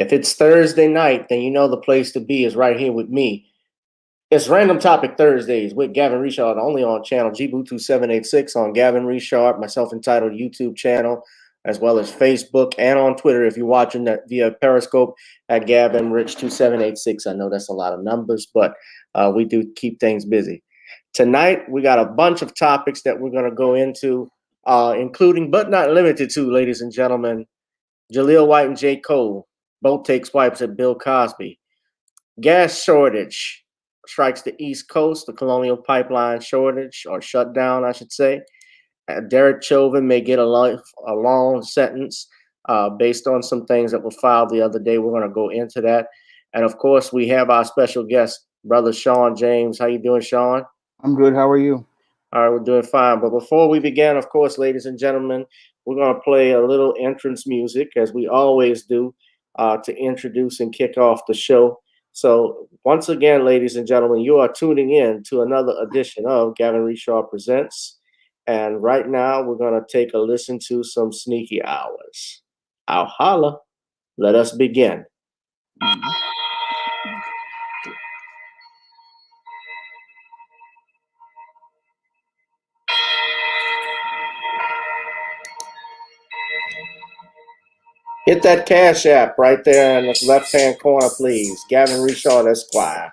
If it's Thursday night, then you know the place to be is right here with me. It's Random Topic Thursdays with Gavin Richard, only on channel GBoo2786 on Gavin Richard, my self-entitled YouTube channel, as well as Facebook and on Twitter if you're watching that via Periscope at GavinRich2786. I know that's a lot of numbers, but we do keep things busy. Tonight, we got a bunch of topics that we're going to go into, including but not limited to, ladies and gentlemen, Jaleel White and J. Cole both take swipes at Bill Cosby. Gas shortage strikes the East Coast, the Colonial Pipeline shortage, or shutdown, I should say. Derek Chauvin may get a long sentence based on some things that were filed the other day. We're going to go into that. And, of course, we have our special guest, Brother Shawn James. How you doing, Shawn? I'm good. How are you? All right, we're doing fine. But before we begin, of course, ladies and gentlemen, we're going to play a little entrance music, as we always do, to introduce and kick off the show. So once again, ladies and gentlemen, you are tuning in to another edition of Gavin Richard Presents. And right now, we're going to take a listen to some Sneaky Hours. I'll holla. Let us begin. Hit that Cash App right there in the left-hand corner, please. Gavin Richard Esquire.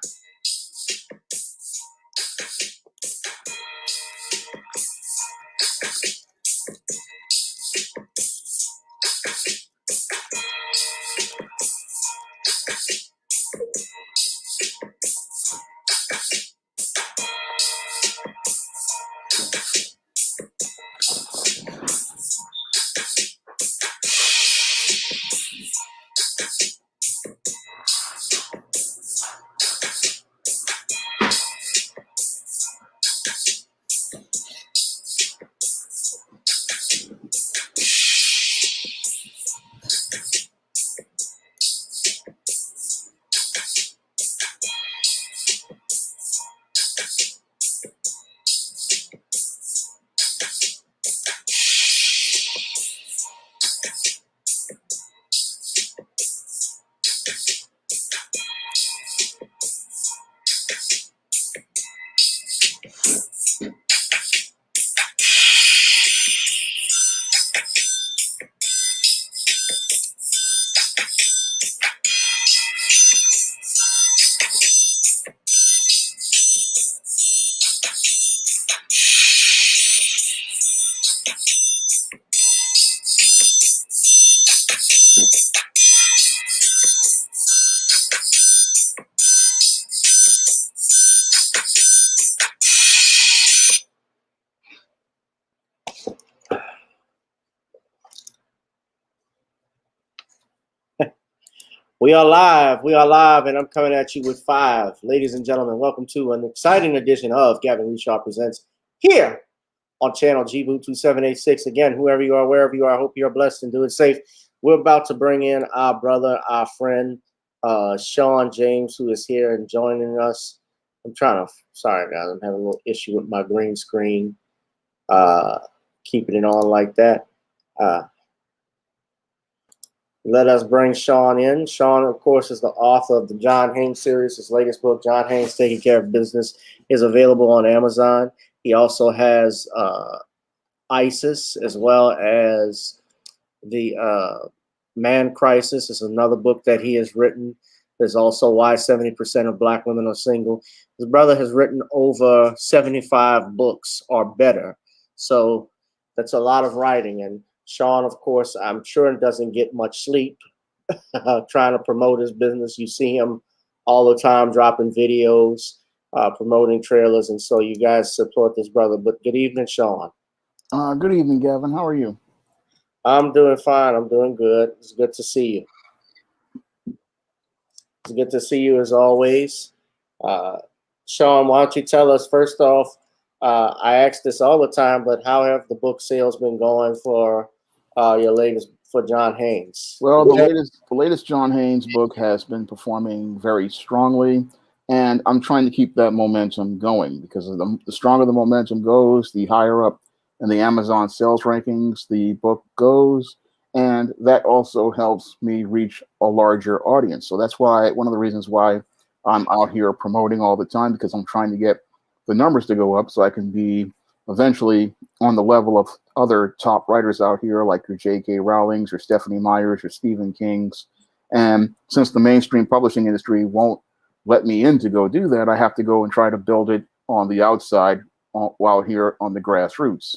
We are live, and I'm coming at you with 5. Ladies and gentlemen, welcome to an exciting edition of Gavin Richard Presents here on channel GBoo2786. Again, whoever you are, wherever you are, I hope you're blessed and doing safe. We're about to bring in our brother, our friend, Shawn James, who is here and joining us. Sorry guys, I'm having a little issue with my green screen, keeping it on like that. Let us bring Shawn in. Shawn, of course, is the author of the John Haynes series. His latest book, John Haynes Taking Care of Business, is available on Amazon. He also has ISIS, as well as the Man Crisis is another book that he has written. There's also Why 70% of Black Women Are Single. His brother has written over 75 books or better. So that's a lot of writing. And Shawn, of course, I'm sure doesn't get much sleep trying to promote his business. You see him all the time dropping videos, promoting trailers, and so you guys support this brother. But good evening, Shawn. Good evening, Gavin. How are you? I'm doing fine. I'm doing good. It's good to see you. It's good to see you as always. Shawn, why don't you tell us, first off, I ask this all the time, but how have the book sales been going for your latest, for John Haynes? Well, the latest John Haynes book has been performing very strongly, and I'm trying to keep that momentum going because the stronger the momentum goes, the higher up in the Amazon sales rankings the book goes, and that also helps me reach a larger audience. So that's why one of the reasons why I'm out here promoting all the time, because I'm trying to get the numbers to go up so I can be eventually on the level of other top writers out here like your J.K. Rowling's or Stephanie Meyer's or Stephen King's. And since the mainstream publishing industry won't let me in to go do that, I have to go and try to build it on the outside while here on the grassroots.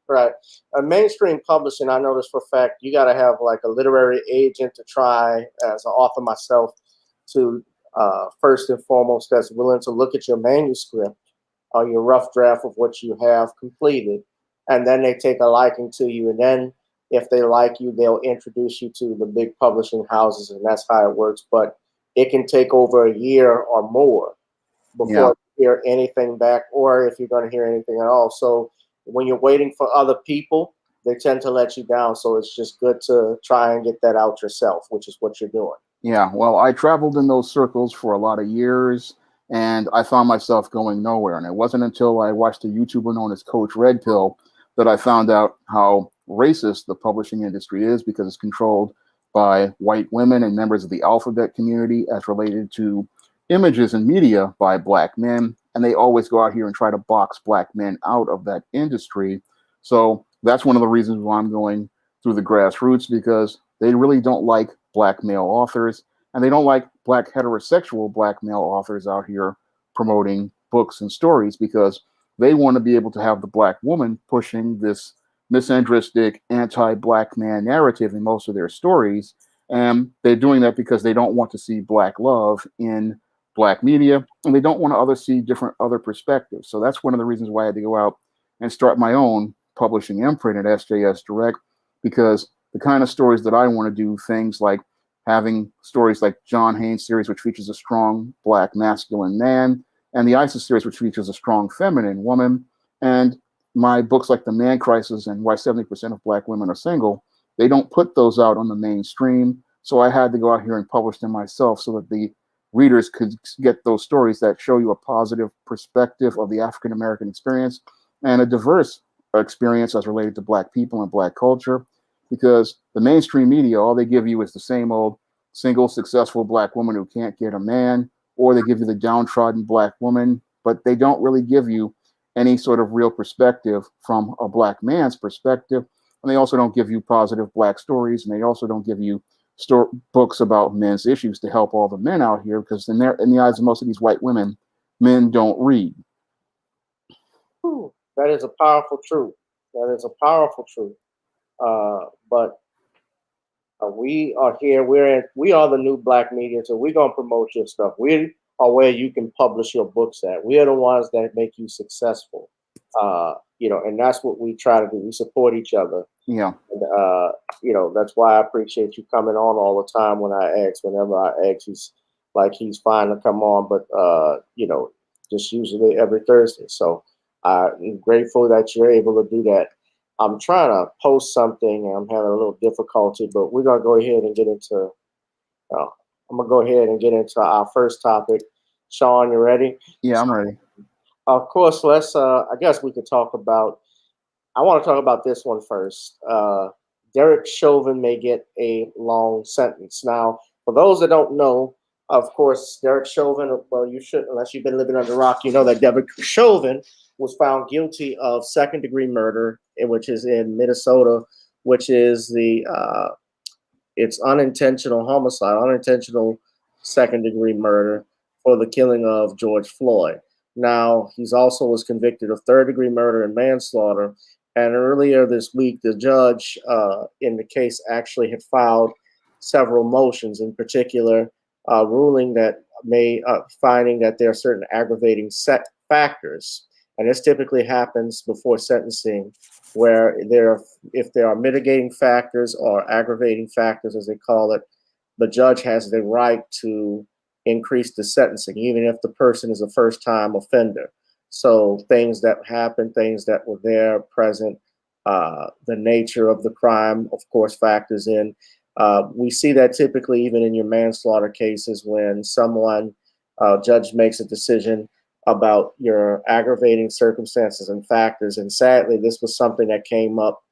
Right. Mainstream publishing, I noticed for a fact, you got to have like a literary agent to try, as an author myself, to first and foremost, that's willing to look at your manuscript or your rough draft of what you have completed. And then they take a liking to you. And then if they like you, they'll introduce you to the big publishing houses. And that's how it works. But it can take over a year or more before you hear anything back, or if you're going to hear anything at all. So when you're waiting for other people, they tend to let you down. So it's just good to try and get that out yourself, which is what you're doing. Yeah, well, I traveled in those circles for a lot of years, and I found myself going nowhere. And it wasn't until I watched a YouTuber known as Coach Red Pill that I found out how racist the publishing industry is, because it's controlled by white women and members of the alphabet community as related to images and media by black men. And they always go out here and try to box black men out of that industry. So that's one of the reasons why I'm going through the grassroots, because they really don't like black male authors, and they don't like black heterosexual black male authors out here promoting books and stories, because they want to be able to have the black woman pushing this misandristic anti-black man narrative in most of their stories. And they're doing that because they don't want to see black love in black media, and they don't want to see different other perspectives. So that's one of the reasons why I had to go out and start my own publishing imprint at SJS Direct, because the kind of stories that I want to do, things like having stories like John Haynes series, which features a strong black masculine man, and the ISIS series, which features a strong feminine woman, and my books like The Man Crisis and Why 70% of Black Women Are Single, they don't put those out on the mainstream. So I had to go out here and publish them myself so that the readers could get those stories that show you a positive perspective of the African American experience and a diverse experience as related to black people and black culture. Because the mainstream media, all they give you is the same old single successful black woman who can't get a man, or they give you the downtrodden black woman, but they don't really give you any sort of real perspective from a black man's perspective. And they also don't give you positive black stories, and they also don't give you books about men's issues to help all the men out here, because in the eyes of most of these white women, men don't read. Ooh, that is a powerful truth. That is a powerful truth. But we are here. We are the new black media, so we're gonna promote your stuff. We are where you can publish your books at. We are the ones that make you successful. And that's what we try to do. We support each other. Yeah. And, that's why I appreciate you coming on all the time when I ask. Whenever I ask, he's fine to come on, but just usually every Thursday. So I'm grateful that you're able to do that. I'm trying to post something and I'm having a little difficulty, but we're gonna go ahead and get into. I'm gonna go ahead and get into our first topic. Shawn, you ready? Yeah, I'm ready. Of course. Let's. I guess we could talk about. I want to talk about this one first. Derek Chauvin may get a long sentence. Now, for those that don't know, of course, Derek Chauvin. Well, you should, unless you've been living under a rock, you know that Derek Chauvin was found guilty of second-degree murder, which is in Minnesota, which is it's unintentional homicide, unintentional second-degree murder for the killing of George Floyd. Now, he's also was convicted of third-degree murder and manslaughter. And earlier this week, the judge in the case actually had filed several motions, in particular, ruling that finding that there are certain aggravating factors. And this typically happens before sentencing, where if there are mitigating factors or aggravating factors, as they call it, the judge has the right to increase the sentencing, even if the person is a first-time offender. So things that happen, things that were there, present, the nature of the crime, of course, factors in. We see that typically even in your manslaughter cases when someone, judge makes a decision about your aggravating circumstances and factors. And sadly, this was something that came up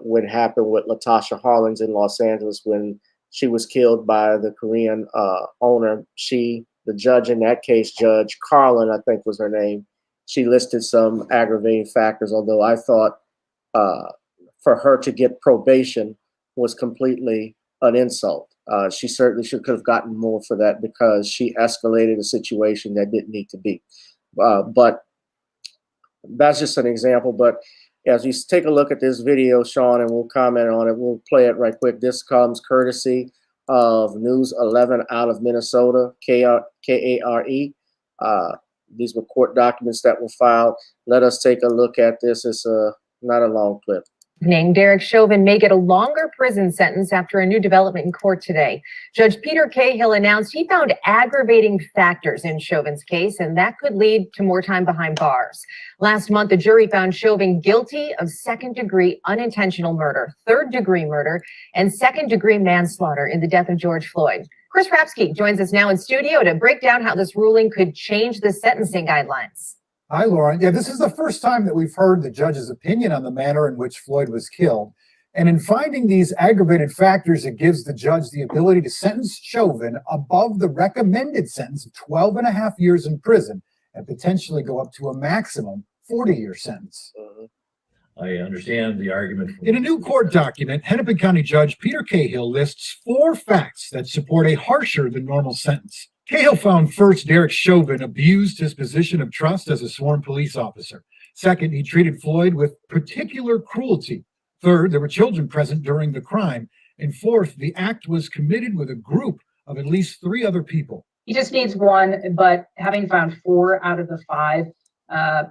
what happened with Latasha Harlins in Los Angeles when she was killed by the Korean owner. The judge in that case, Judge Carlin, I think was her name, she listed some aggravating factors, although I thought for her to get probation was completely an insult. She certainly could have gotten more for that because she escalated a situation that didn't need to be. But that's just an example. But as you take a look at this video, Shawn, and we'll comment on it, we'll play it right quick. This comes courtesy of News 11 out of Minnesota, KARE. These were court documents that were filed. Let us take a look at this. It's not a long clip. Derek Chauvin may get a longer prison sentence after a new development in court today. Judge Peter Cahill announced he found aggravating factors in Chauvin's case, and that could lead to more time behind bars. Last month, the jury found Chauvin guilty of second-degree unintentional murder, third-degree murder, and second-degree manslaughter in the death of George Floyd. Chris Rapsky joins us now in studio to break down how this ruling could change the sentencing guidelines. Hi, Lauren. Yeah, this is the first time that we've heard the judge's opinion on the manner in which Floyd was killed. And in finding these aggravated factors, it gives the judge the ability to sentence Chauvin above the recommended sentence of 12 and a half years in prison and potentially go up to a maximum 40-year sentence. I understand the argument. In a new court document, Hennepin County Judge Peter Cahill lists 4 facts that support a harsher than normal sentence. Cahill found first, Derek Chauvin abused his position of trust as a sworn police officer. Second, he treated Floyd with particular cruelty. Third, there were children present during the crime. And fourth, the act was committed with a group of at least 3 other people. He just needs 1, but having found 4 out of the 5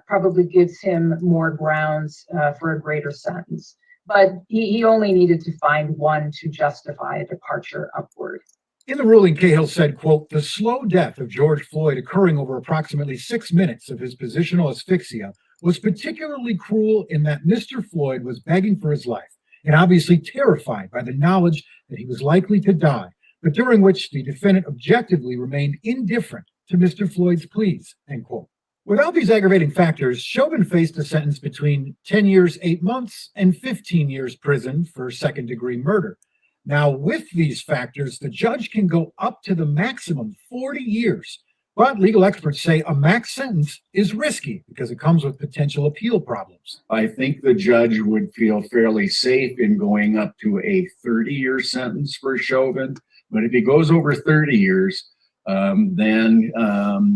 probably gives him more grounds for a greater sentence. But he only needed to find 1 to justify a departure upward. In the ruling, Cahill said, quote, "The slow death of George Floyd occurring over approximately 6 minutes of his positional asphyxia was particularly cruel in that Mr. Floyd was begging for his life and obviously terrified by the knowledge that he was likely to die, but during which the defendant objectively remained indifferent to Mr. Floyd's pleas," end quote. Without these aggravating factors, Chauvin faced a sentence between 10 years, 8 months and 15 years prison for second-degree murder. Now, with these factors, the judge can go up to the maximum 40 years. But legal experts say a max sentence is risky because it comes with potential appeal problems. I think the judge would feel fairly safe in going up to a 30-year sentence for Chauvin. But if he goes over 30 years, then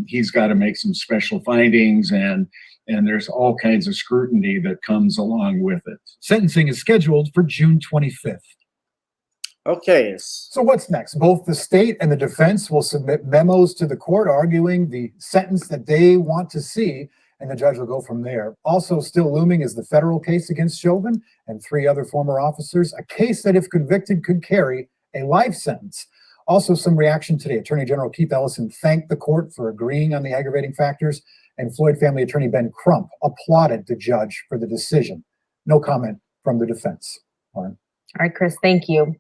he's got to make some special findings, and there's all kinds of scrutiny that comes along with it. Sentencing is scheduled for June 25th. Okay. So what's next? Both the state and the defense will submit memos to the court arguing the sentence that they want to see, and the judge will go from there. Also still looming is the federal case against Chauvin and 3 other former officers, a case that, if convicted, could carry a life sentence. Also, some reaction today. Attorney General Keith Ellison thanked the court for agreeing on the aggravating factors, and Floyd family attorney Ben Crump applauded the judge for the decision. No comment from the defense. Lauren. All right, Chris, thank you.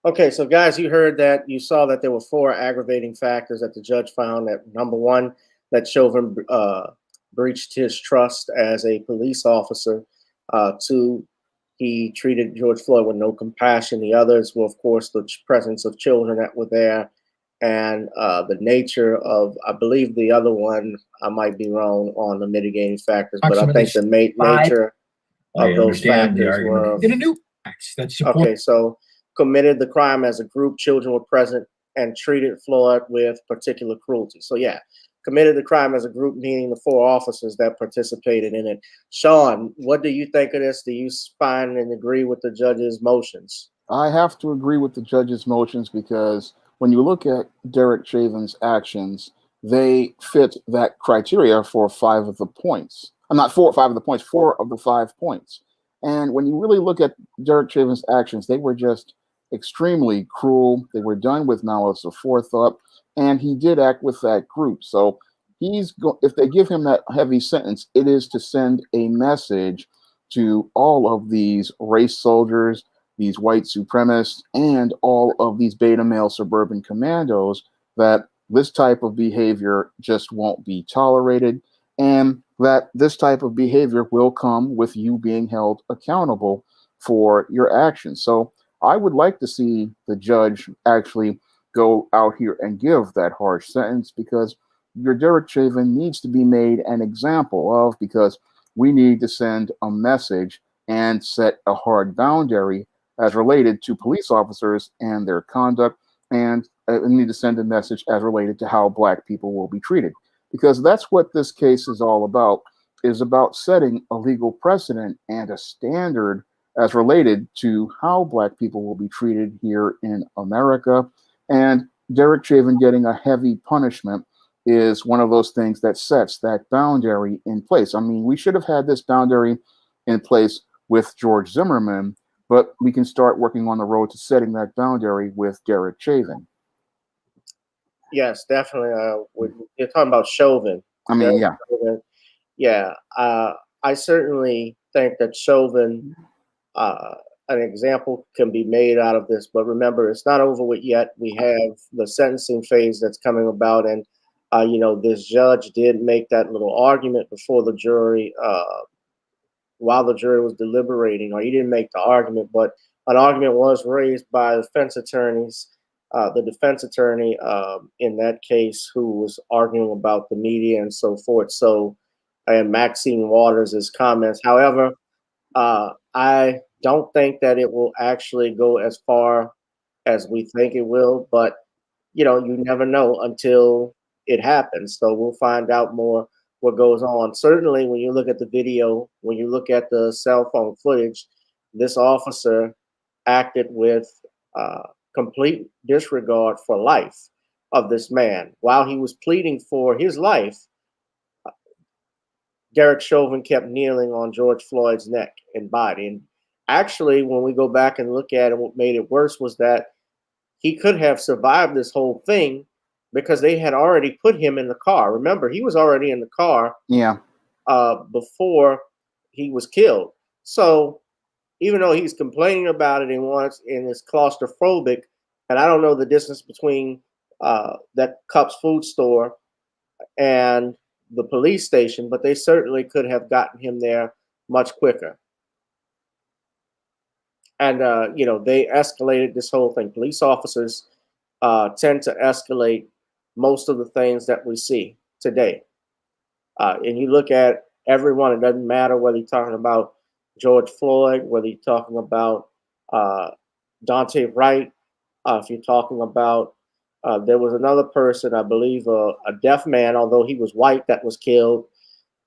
Okay, so guys, you heard that. You saw that there were 4 aggravating factors that the judge found. That number 1, that Chauvin breached his trust as a police officer. 2, he treated George Floyd with no compassion. The others were, of course, the presence of children that were there, and the nature of, I believe the other one, I might be wrong on the mitigating factors, but I think the nature of those factors were in a new tax that supports. Okay, so committed the crime as a group, children were present, and treated Floyd with particular cruelty. So yeah, committed the crime as a group, meaning the 4 officers that participated in it. Shawn, what do you think of this? Do you find and agree with the judge's motions? I have to agree with the judge's motions because when you look at Derek Chauvin's actions, they fit that criteria for 5 of the points. I'm not 5 of the points, 4 of the 5 points. And when you really look at Derek Chauvin's actions, they were just extremely cruel. They were done with malice of forethought, and he did act with that group. So if they give him that heavy sentence, it is to send a message to all of these race soldiers, these white supremacists, and all of these beta male suburban commandos that this type of behavior just won't be tolerated. and that this type of behavior will come with you being held accountable for your actions. So I would like to see the judge actually go out here and give that harsh sentence, because your Derek Chauvin needs to be made an example of, because we need to send a message and set a hard boundary as related to police officers and their conduct, and we need to send a message as related to how Black people will be treated, because that's what this case is all about, is about setting a legal precedent and a standard as related to how Black people will be treated here in America. And Derek Chauvin getting a heavy punishment is one of those things that sets that boundary in place. I mean, we should have had this boundary in place with George Zimmerman, but we can start working on the road to setting that boundary with Derek Chauvin. Yes, definitely. You're talking about Chauvin. I mean, yeah. Chauvin. Yeah. I certainly think that Chauvin, an example can be made out of this, but remember, it's not over with yet. We have the sentencing phase that's coming about, and this judge did make that little argument before the jury, while the jury was deliberating, or he didn't make the argument, but an argument was raised by defense attorneys. The defense attorney in that case, who was arguing about the media and so forth. So, and Maxine Waters' comments. However, I don't think that it will actually go as far as we think it will, but you never know until it happens. So we'll find out more what goes on. Certainly, when you look at the video, when you look at the cell phone footage, this officer acted with complete disregard for life of this man. While he was pleading for his life, Derek Chauvin kept kneeling on George Floyd's neck and body. And actually, when we go back and look at it, what made it worse was that he could have survived this whole thing because they had already put him in the car. Remember, he was already in the car before he was killed. So even though he's complaining about it and is claustrophobic, and I don't know the distance between that Cup's food store and the police station, but they certainly could have gotten him there much quicker. And they escalated this whole thing. Police officers tend to escalate most of the things that we see today. And you look at everyone, it doesn't matter whether you're talking about George Floyd, whether you're talking about Dante Wright, if you're talking about, there was another person, I believe, a deaf man, although he was white, that was killed.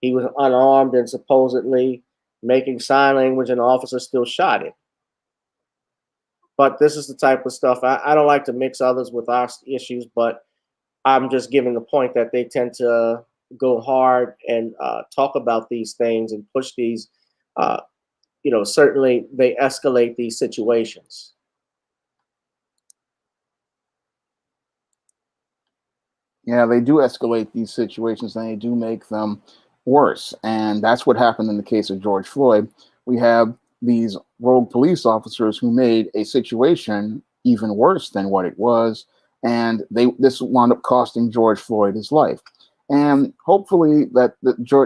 He was unarmed and supposedly making sign language, and the officer still shot him. But this is the type of stuff, I don't like to mix others with our issues, but I'm just giving the point that they tend to go hard and talk about these things and push these, certainly they escalate these situations. Yeah, they do escalate these situations and they do make them worse. And that's what happened in the case of George Floyd. We have these rogue police officers who made a situation even worse than what it was. And this wound up costing George Floyd his life. And hopefully that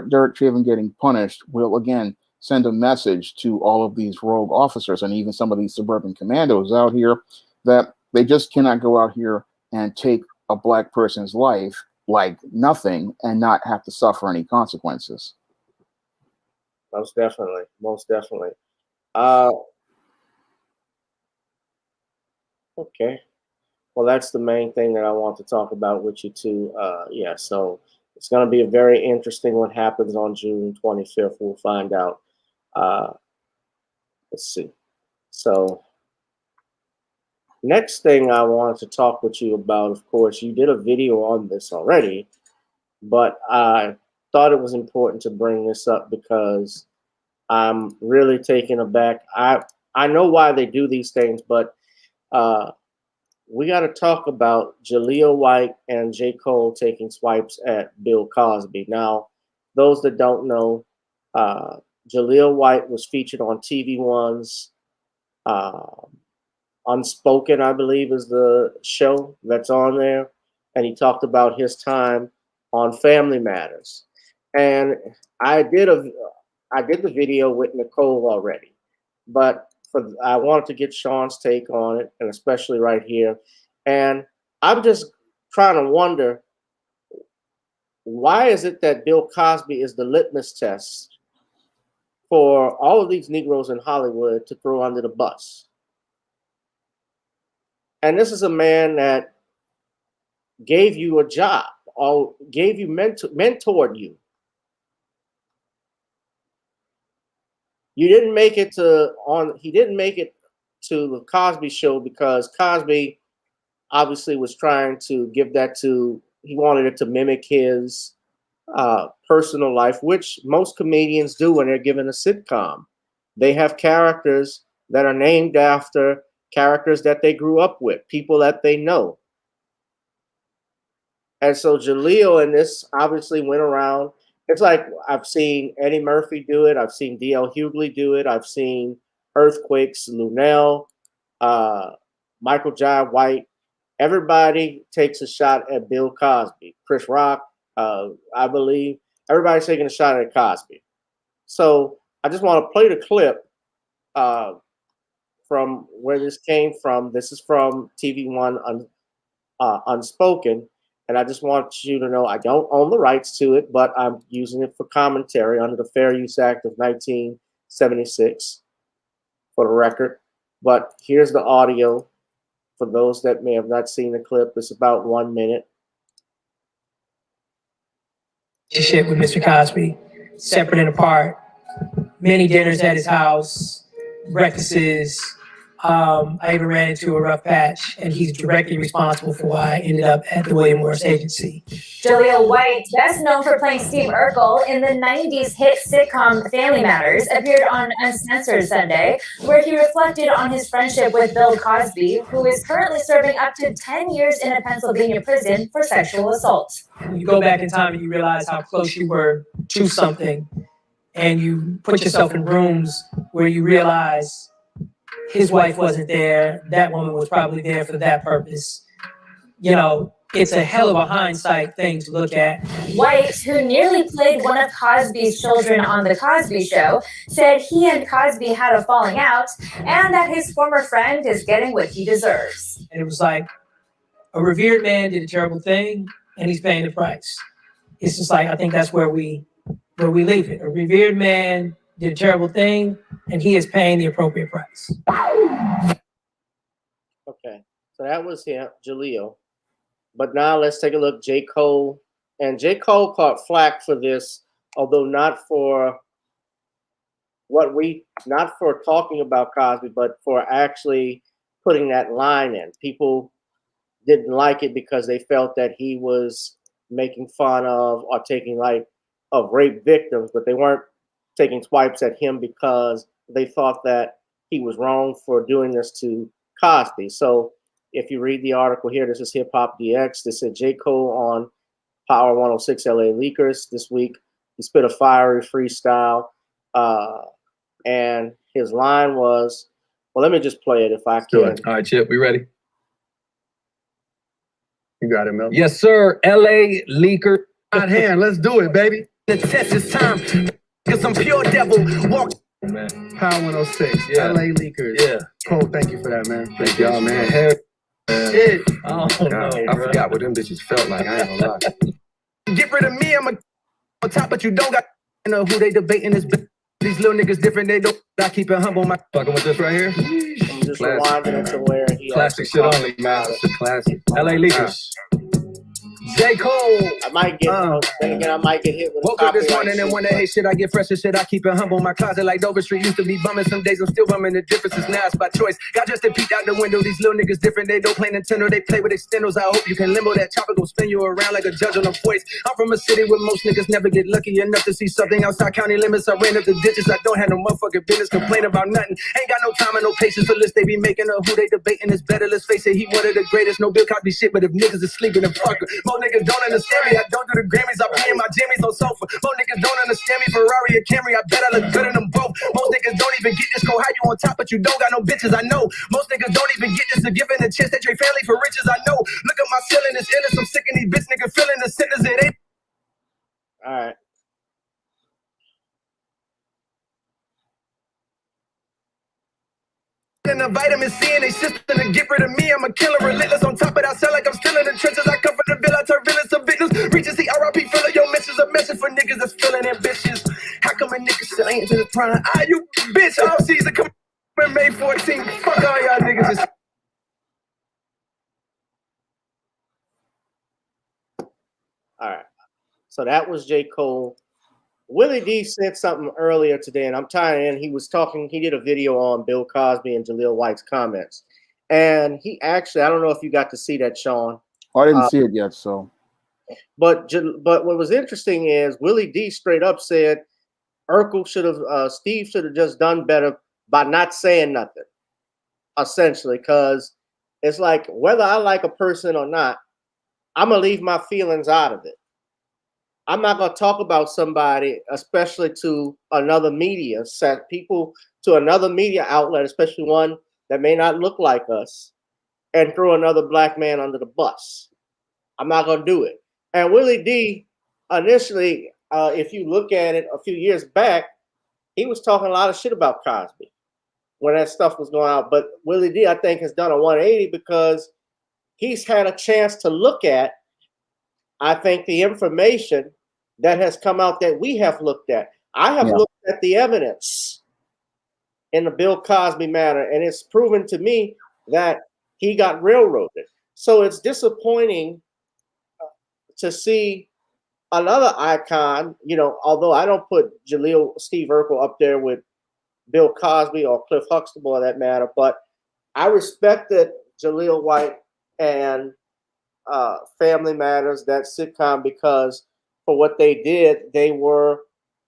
Derek Chauvin getting punished will, again, send a message to all of these rogue officers and even some of these suburban commandos out here that they just cannot go out here and take a Black person's life like nothing and not have to suffer any consequences. Most definitely. Most definitely. Okay. Well, that's the main thing that I want to talk about with you too. Yeah, so it's going to be a very interesting what happens on June 25th. We'll find out. Let's see. So next thing I wanted to talk with you about, of course, you did a video on this already, but I thought it was important to bring this up because I'm really taken aback. I know why they do these things, but we got to talk about Jaleel White and J. Cole taking swipes at Bill Cosby. Now, those that don't know, Jaleel White was featured on TV One's Unspoken, I believe, is the show that's on there. And he talked about his time on Family Matters. And I did the video with Nicole already, but I wanted to get Shawn's take on it, and especially right here. And I'm just trying to wonder, why is it that Bill Cosby is the litmus test for all of these Negroes in Hollywood to throw under the bus? And this is a man that gave you a job, or gave you mentored you. He didn't make it to the Cosby Show because Cosby obviously was trying to give that to, he wanted it to mimic his personal life, which most comedians do when they're given a sitcom. They have characters that are named after characters that they grew up with, people that they know. And so Jaleel in this obviously went around. It's like I've seen Eddie Murphy do it. I've seen D.L. Hughley do it. I've seen Earthquakes, Lunel, Michael Jai White. Everybody takes a shot at Bill Cosby. Chris Rock, I believe. Everybody's taking a shot at Cosby. So I just want to play the clip from where this came from. This is from TV One Unspoken. And I just want you to know I don't own the rights to it, but I'm using it for commentary under the Fair Use Act of 1976 for the record. But here's the audio for those that may have not seen the clip. It's about 1 minute. Shit with Mr. Cosby, separate and apart. Many dinners at his house, breakfasts. I even ran into a rough patch, and he's directly responsible for why I ended up at the William Morris Agency. Jaleel White, best known for playing Steve Urkel in the 90s hit sitcom Family Matters, appeared on Uncensored Sunday, where he reflected on his friendship with Bill Cosby, who is currently serving up to 10 years in a Pennsylvania prison for sexual assault. When you go back in time and you realize how close you were to something, and you put yourself in rooms where you realize his wife wasn't there, that woman was probably there for that purpose. You know, it's a hell of a hindsight thing to look at. White, who nearly played one of Cosby's children on The Cosby Show, said he and Cosby had a falling out and that his former friend is getting what he deserves. And it was like, a revered man did a terrible thing and he's paying the price. It's just like, I think that's where we leave it. A revered man did a terrible thing, and he is paying the appropriate price. Okay, so that was him, Jaleel. But now let's take a look. J. Cole. And J. Cole caught flack for this, although not for talking about Cosby, but for actually putting that line in. People didn't like it because they felt that he was making fun of or taking light of rape victims, but they weren't taking swipes at him because they thought that he was wrong for doing this to Cosby. So if you read the article here, this is Hip Hop DX. This said J. Cole on Power 106 LA Leakers this week. He spit a fiery freestyle. And his line was, well, let me just play it if I can. All right, Chip, we ready? You got it, Mel. Yes, sir. LA Leaker. Right hand, let's do it, baby. The test is time. Cause I'm pure devil. Walk. Man. Power 106. Yeah. LA Leakers. Yeah. Cole, thank you for that, man. Thank y'all, man. Hell, man. Shit. Oh, no, I forgot what them bitches felt like. I ain't gonna lie. Get rid of me, I'm on top, but you don't got know who they debating this. These little niggas different, they don't. I keep it humble. My Fucking with this right here. I'm just rewinding it to where he Classic shit only, man. It's a classic. LA Leakers. J. Cole. I might get then again, I might get hit with Woke up this morning and wonder, hey, shit, I get fresh as shit. I keep it humble. My closet like Dover Street used to be bumming. Some days I'm still bumming. The difference is now it's by choice. Got just to peek out the window. These little niggas different. They don't play Nintendo. They play with extendos. I hope you can limbo that chopper. Go spin you around like a judge on a voice. I'm from a city where most niggas never get lucky enough to see something outside county limits. I ran up the ditches. I don't have no motherfucking business. Complain about nothing. Ain't got no time and no patience for list. They be making up who they debating is better. Let's face it, he one of the greatest. No Bill Cosby shit, but if niggas is sleeping, then fuck her. Most niggas don't understand me. I don't do the Grammys. I play in my jammies on sofa. Most niggas don't understand me. Ferrari or Camry. I bet I look good in them both. Most niggas don't even get this. Go how you on top, but you don't got no bitches. I know. Most niggas don't even get this. To giving a chance. They trade family for riches. I know. Look at my ceiling. It's endless. I'm sick of these bitch niggas feeling the sentence. It ain't. All right. injecting the vitamin C in they system to get rid of me. I'm a killer, relentless on top, but I sound like I'm still in the trenches. I come from the ville, I turn villains to victims. Reaches the RIP filler, your mission's a mission for niggas that's feeling ambitious. How come a nigga still ain't to the prime? Ah, you bitch, all season come May 14th. Fuck all y'all niggas. All right. So that was J. Cole. Willie D said something earlier today, and I'm tying in. He was talking, he did a video on Bill Cosby and Jaleel White's comments. And he actually, I don't know if you got to see that, Sean. I didn't see it yet, so. But what was interesting is Willie D straight up said Urkel should have, Steve should have just done better by not saying nothing, essentially, because it's like whether I like a person or not, I'm going to leave my feelings out of it. I'm not going to talk about somebody, especially to another media set, people to another media outlet, especially one that may not look like us, and throw another black man under the bus. I'm not going to do it. And Willie D, initially, if you look at it a few years back, he was talking a lot of shit about Cosby when that stuff was going out. But Willie D, I think, has done a 180 because he's had a chance to look at, I think, the information that has come out that we have looked at. I have looked at the evidence in the Bill Cosby matter, and it's proven to me that he got railroaded. So it's disappointing to see another icon, you know, although I don't put Steve Urkel up there with Bill Cosby or Cliff Huxtable or that matter, but I respected Jaleel White and Family Matters, that sitcom, because for what they did, they were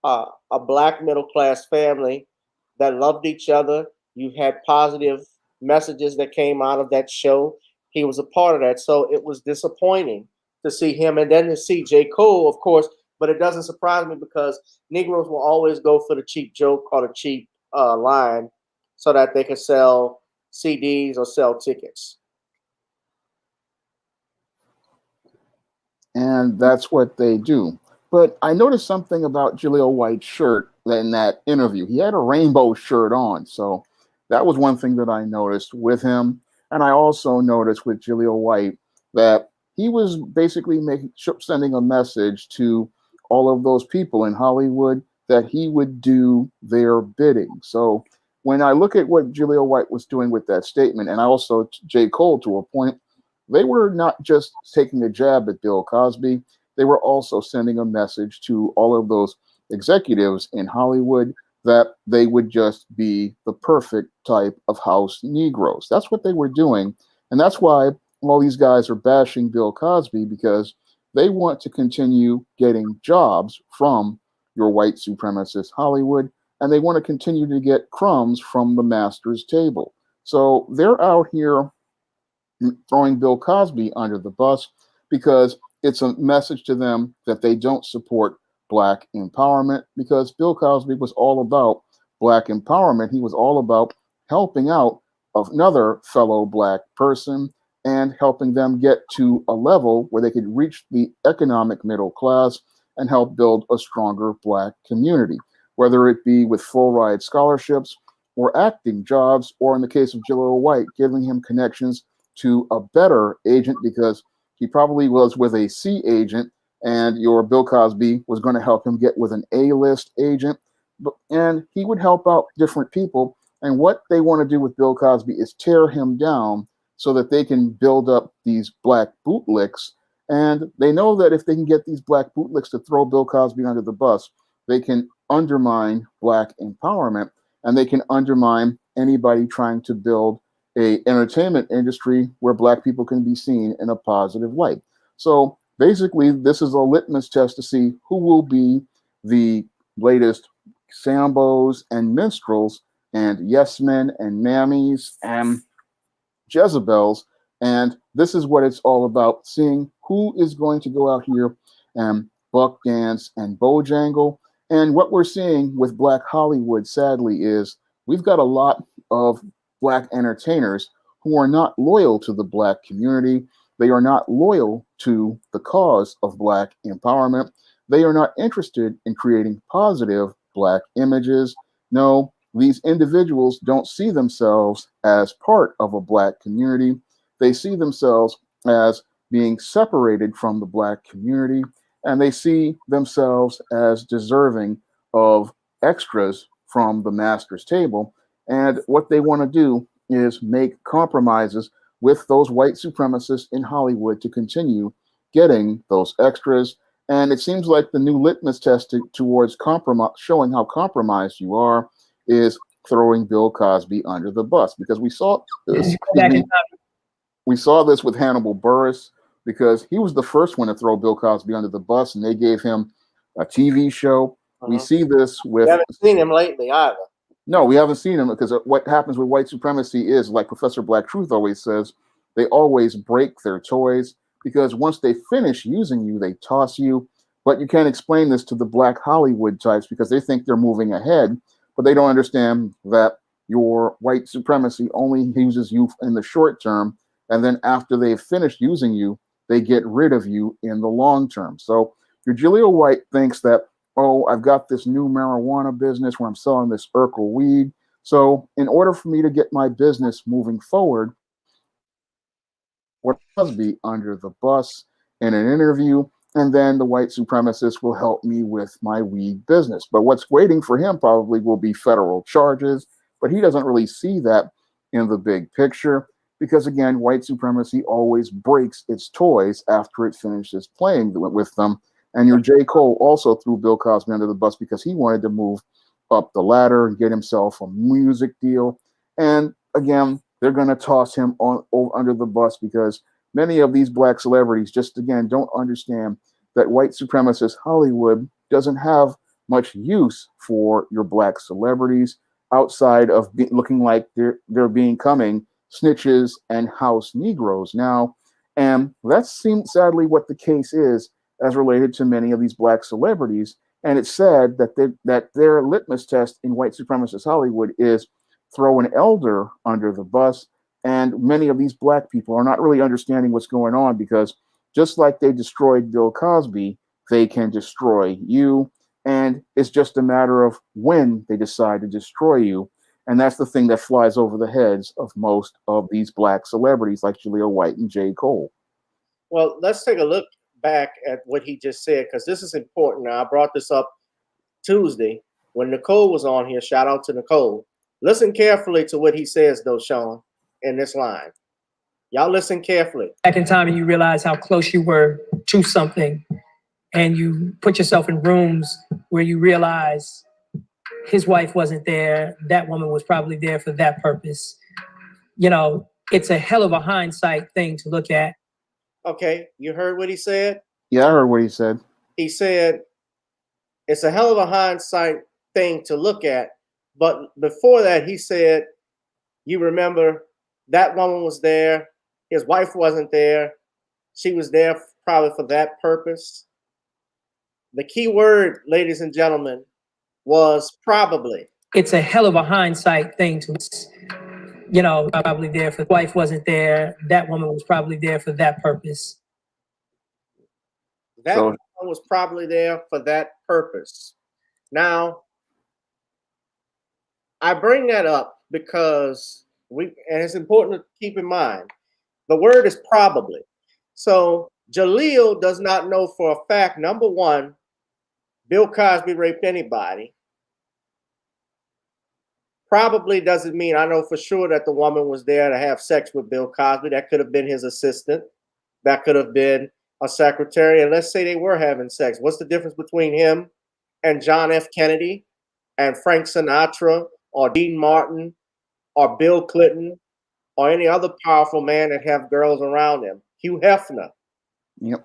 a black middle class family that loved each other. You had positive messages that came out of that show. He was a part of that. So it was disappointing to see him, and then to see J. Cole, of course, but it doesn't surprise me because Negroes will always go for the cheap joke or the cheap line so that they can sell CDs or sell tickets. And that's what they do. But I noticed something about Jaleel White's shirt in that interview. He had a rainbow shirt on. So that was one thing that I noticed with him. And I also noticed with Jaleel White that he was basically sending a message to all of those people in Hollywood that he would do their bidding. So when I look at what Jaleel White was doing with that statement, and also J. Cole to a point, they were not just taking a jab at Bill Cosby. They were also sending a message to all of those executives in Hollywood that they would just be the perfect type of house Negroes. That's what they were doing. And that's why all these guys are bashing Bill Cosby, because they want to continue getting jobs from your white supremacist Hollywood, and they want to continue to get crumbs from the master's table. So they're out here throwing Bill Cosby under the bus because it's a message to them that they don't support black empowerment, because Bill Cosby was all about black empowerment. He was all about helping out another fellow black person and helping them get to a level where they could reach the economic middle class and help build a stronger black community, whether it be with full ride scholarships or acting jobs, or in the case of Jaleel White, giving him connections to a better agent, because he probably was with a C agent and your Bill Cosby was going to help him get with an A-list agent, and he would help out different people. And what they want to do with Bill Cosby is tear him down so that they can build up these black bootlicks. And they know that if they can get these black bootlicks to throw Bill Cosby under the bus, they can undermine black empowerment, and they can undermine anybody trying to build a entertainment industry where black people can be seen in a positive light. So basically, this is a litmus test to see who will be the latest Sambos and minstrels and yes men and mammies and Jezebels. And this is what it's all about, seeing who is going to go out here and buck dance and bojangle. And what we're seeing with Black Hollywood, sadly, is we've got a lot of black entertainers who are not loyal to the black community. They are not loyal to the cause of black empowerment. They are not interested in creating positive black images. No, these individuals don't see themselves as part of a Black community. They see themselves as being separated from the Black community, and they see themselves as deserving of extras from the master's table. And what they want to do is make compromises with those white supremacists in Hollywood to continue getting those extras. And it seems like the new litmus test towards compromise, showing how compromised you are, is throwing Bill Cosby under the bus. Because we saw this, we saw this with Hannibal Buress, because he was the first one to throw Bill Cosby under the bus, and they gave him a TV show. We see this with. We haven't seen him lately either. No, we haven't seen him, because what happens with white supremacy is, like Professor Black Truth always says, they always break their toys, because once they finish using you, they toss you. But you can't explain this to the Black Hollywood types, because they think they're moving ahead, but they don't understand that your white supremacy only uses you in the short term, and then after they've finished using you, they get rid of you in the long term. So your Jaleel White thinks that, oh, I've got this new marijuana business where I'm selling this Urkel weed. So in order for me to get my business moving forward, what must be under the bus in an interview, and then the white supremacist will help me with my weed business. But what's waiting for him probably will be federal charges, but he doesn't really see that in the big picture, because again, white supremacy always breaks its toys after it finishes playing with them. And your J. Cole also threw Bill Cosby under the bus because he wanted to move up the ladder and get himself a music deal. And again, they're going to toss him under the bus, because many of these Black celebrities just, again, don't understand that white supremacist Hollywood doesn't have much use for your Black celebrities outside of looking like they're becoming snitches and house Negroes now. And that seems sadly what the case is as related to many of these Black celebrities. And it's sad that their litmus test in white supremacist Hollywood is throw an elder under the bus. And many of these Black people are not really understanding what's going on, because just like they destroyed Bill Cosby, they can destroy you. And it's just a matter of when they decide to destroy you. And that's the thing that flies over the heads of most of these Black celebrities like Jaleel White and J. Cole. Well, let's take a look back at what he just said, because this is important. Now, I brought this up Tuesday when Nicole was on here. Shout out to Nicole. Listen carefully to what he says, though, Shawn, in this line. Y'all listen carefully. Back in time and you realize how close you were to something, and you put yourself in rooms where you realize his wife wasn't there, that woman was probably there for that purpose. You know, it's a hell of a hindsight thing to look at. Okay, you heard what he said? Yeah, I heard what he said. He said, it's a hell of a hindsight thing to look at. But before that, he said, you remember that woman was there. His wife wasn't there. She was there probably for that purpose. The key word, ladies and gentlemen, was probably. It's a hell of a hindsight thing to, you know, probably there for, wife wasn't there. That woman was probably there for that purpose. That woman was probably there for that purpose. Now, I bring that up because and it's important to keep in mind, the word is probably. So Jaleel does not know for a fact, number one, Bill Cosby raped anybody. Probably doesn't mean I know for sure that the woman was there to have sex with Bill Cosby. That could have been his assistant. That could have been a secretary. And let's say they were having sex. What's the difference between him and John F. Kennedy and Frank Sinatra or Dean Martin or Bill Clinton or any other powerful man that have girls around him? Hugh Hefner. Yep.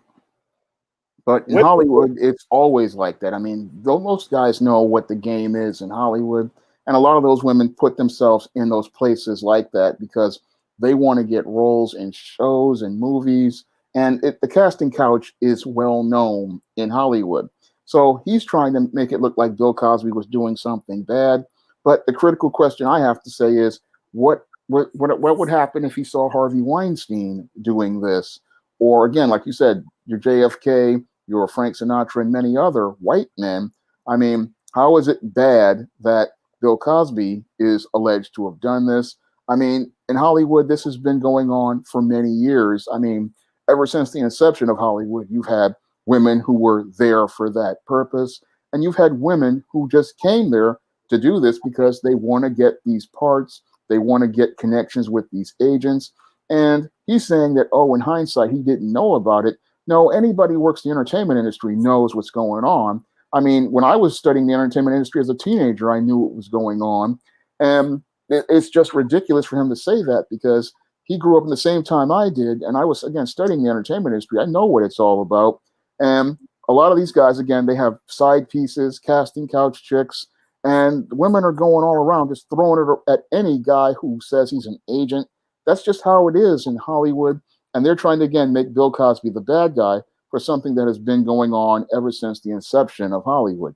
But in Hollywood, it's always like that. I mean, though most guys know what the game is in Hollywood, and a lot of those women put themselves in those places like that because they want to get roles in shows and movies. And the casting couch is well known in Hollywood. So he's trying to make it look like Bill Cosby was doing something bad. But the critical question I have to say is, what would happen if he saw Harvey Weinstein doing this? Or again, like you said, your JFK, your Frank Sinatra, and many other white men. I mean, how is it bad that Bill Cosby is alleged to have done this. I mean, in Hollywood, this has been going on for many years. I mean, ever since the inception of Hollywood, you've had women who were there for that purpose, and you've had women who just came there to do this because they want to get these parts, they want to get connections with these agents. And he's saying that, oh, in hindsight, he didn't know about it. No, anybody who works in the entertainment industry knows what's going on. I mean, when I was studying the entertainment industry as a teenager, I knew what was going on. And it's just ridiculous for him to say that because he grew up in the same time I did. And I was, again, studying the entertainment industry. I know what it's all about. And a lot of these guys, again, they have side pieces, casting couch chicks, and women are going all around just throwing it at any guy who says he's an agent. That's just how it is in Hollywood. And they're trying to, again, make Bill Cosby the bad guy for something that has been going on ever since the inception of Hollywood.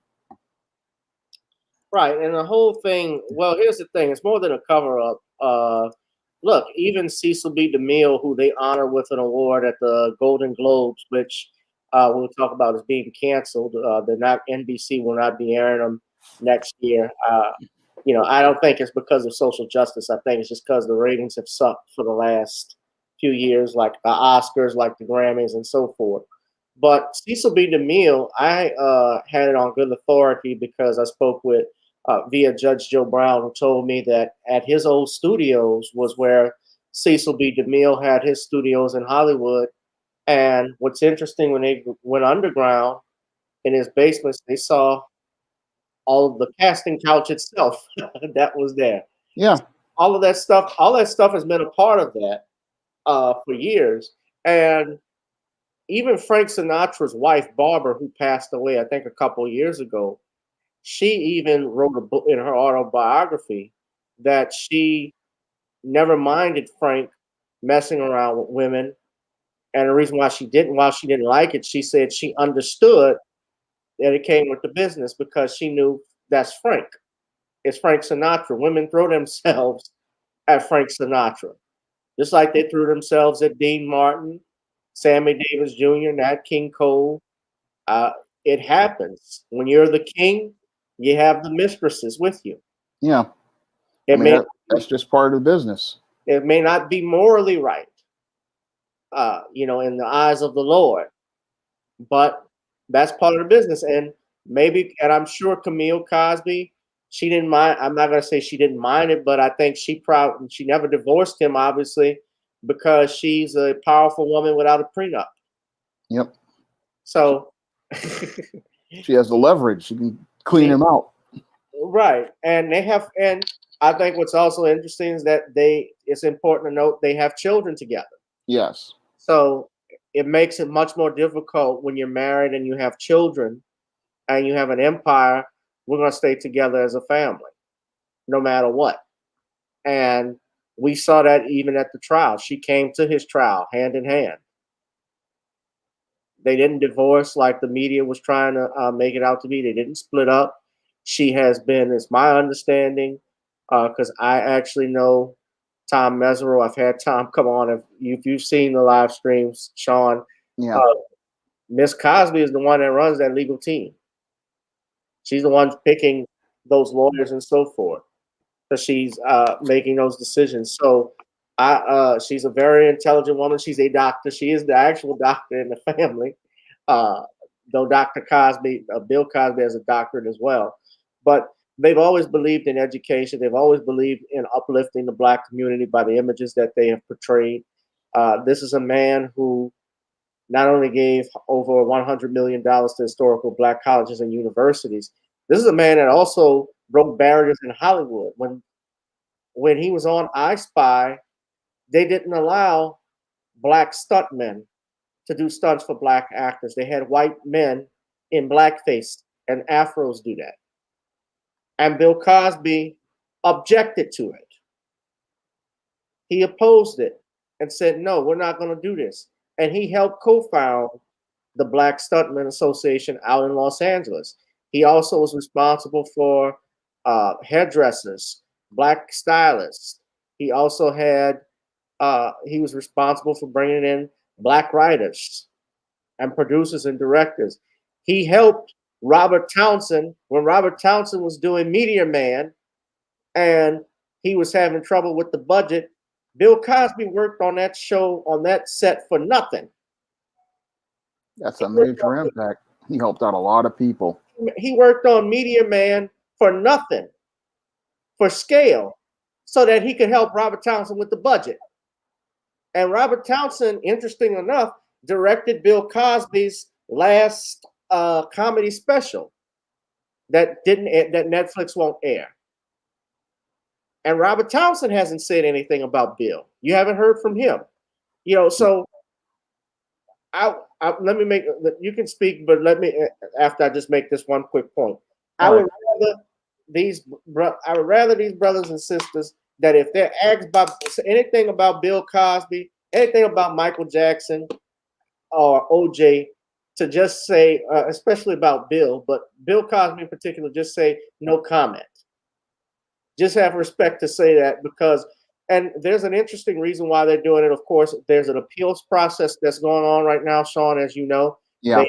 Right. And the whole thing, well, here's the thing. It's more than a cover up. Look, even Cecil B. DeMille, who they honor with an award at the Golden Globes, which we'll talk about as being canceled. NBC will not be airing them next year. I don't think it's because of social justice. I think it's just because the ratings have sucked for the last few years, like the Oscars, like the Grammys, and so forth. But Cecil B. DeMille, I had it on good authority because I spoke with via Judge Joe Brown, who told me that at his old studios was where Cecil B. DeMille had his studios in Hollywood. And what's interesting, when they went underground in his basements, they saw all of the casting couch itself that was there. Yeah. All that stuff has been a part of that for years. And even Frank Sinatra's wife, Barbara, who passed away, I think, a couple of years ago, she even wrote a book in her autobiography that she never minded Frank messing around with women. And the reason why she didn't like it, she said she understood that it came with the business because she knew that's Frank. It's Frank Sinatra. Women throw themselves at Frank Sinatra, just like they threw themselves at Dean Martin, Sammy Davis Jr., Nat King Cole. It happens. When you're the king, you have the mistresses with you. Yeah. That's just part of the business. It may not be morally right, in the eyes of the Lord, but that's part of the business. And I'm sure Camille Cosby, she didn't mind. I'm not going to say she didn't mind it, but I think she never divorced him, obviously, because she's a powerful woman without a prenup. Yep. So she has the leverage. She can clean him out. Right. And I think what's also interesting is that it's important to note they have children together. Yes. So it makes it much more difficult when you're married and you have children and you have an empire. We're going to stay together as a family, no matter what. And we saw that even at the trial. She came to his trial hand in hand. They didn't divorce like the media was trying to make it out to be. They didn't split up. She has been, it's my understanding, because I actually know Tom Mesereau. I've had Tom come on. If you've seen the live streams, Shawn, yeah. Miss Cosby is the one that runs that legal team. She's the one picking those lawyers and so forth, because she's making those decisions. So she's a very intelligent woman. She's a doctor. She is the actual doctor in the family, though Dr. Cosby, Bill Cosby, has a doctorate as well. But they've always believed in education. They've always believed in uplifting the Black community by the images that they have portrayed. This is a man who not only gave over $100 million to historical Black colleges and universities. This is a man that also broke barriers in Hollywood. When he was on I Spy, they didn't allow Black stuntmen to do stunts for Black actors. They had white men in blackface and afros do that. And Bill Cosby objected to it. He opposed it and said, no, we're not going to do this. And he helped co-found the Black Stuntmen Association out in Los Angeles. He also was responsible for hairdressers, Black stylists. He also he was responsible for bringing in Black writers and producers and directors. He helped Robert Townsend when Robert Townsend was doing Meteor Man and he was having trouble with the budget. Bill Cosby worked on that show, on that set for nothing. That's a major impact. He helped out a lot of people. He worked on Media Man for nothing, for scale, so that he could help Robert Townsend with the budget. And Robert Townsend, interesting enough, directed Bill Cosby's last comedy special that Netflix won't air. And Robert Townsend hasn't said anything about Bill. You haven't heard from him. So let me make, you can speak, but let me, after I just make this one quick point. I would rather these brothers and sisters that if they're asked about anything about Bill Cosby, anything about Michael Jackson or OJ, to just say, especially about Bill, but Bill Cosby in particular, just say no comment. Just have respect to say that, because, and there's an interesting reason why they're doing it. Of course, there's an appeals process that's going on right now, Shawn, as you know. Yeah.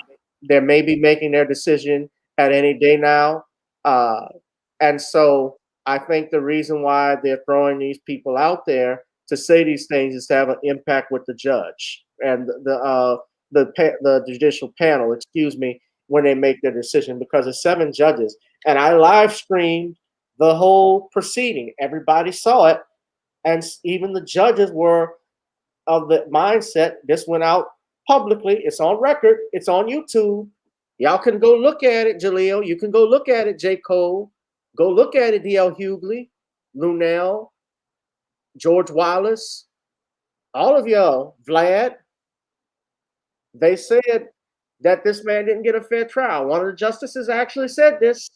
They may be making their decision at any day now. And so I think the reason why they're throwing these people out there to say these things is to have an impact with the judge and the judicial panel, when they make their decision, because it's 7 judges. And I live streamed the whole proceeding. Everybody saw it. And even the judges were of the mindset, this went out publicly. It's on record. It's on YouTube. Y'all can go look at it, Jaleel. You can go look at it, J. Cole. Go look at it, D.L. Hughley, Lunel, George Wallace, all of y'all, Vlad. They said that this man didn't get a fair trial. One of the justices actually said this.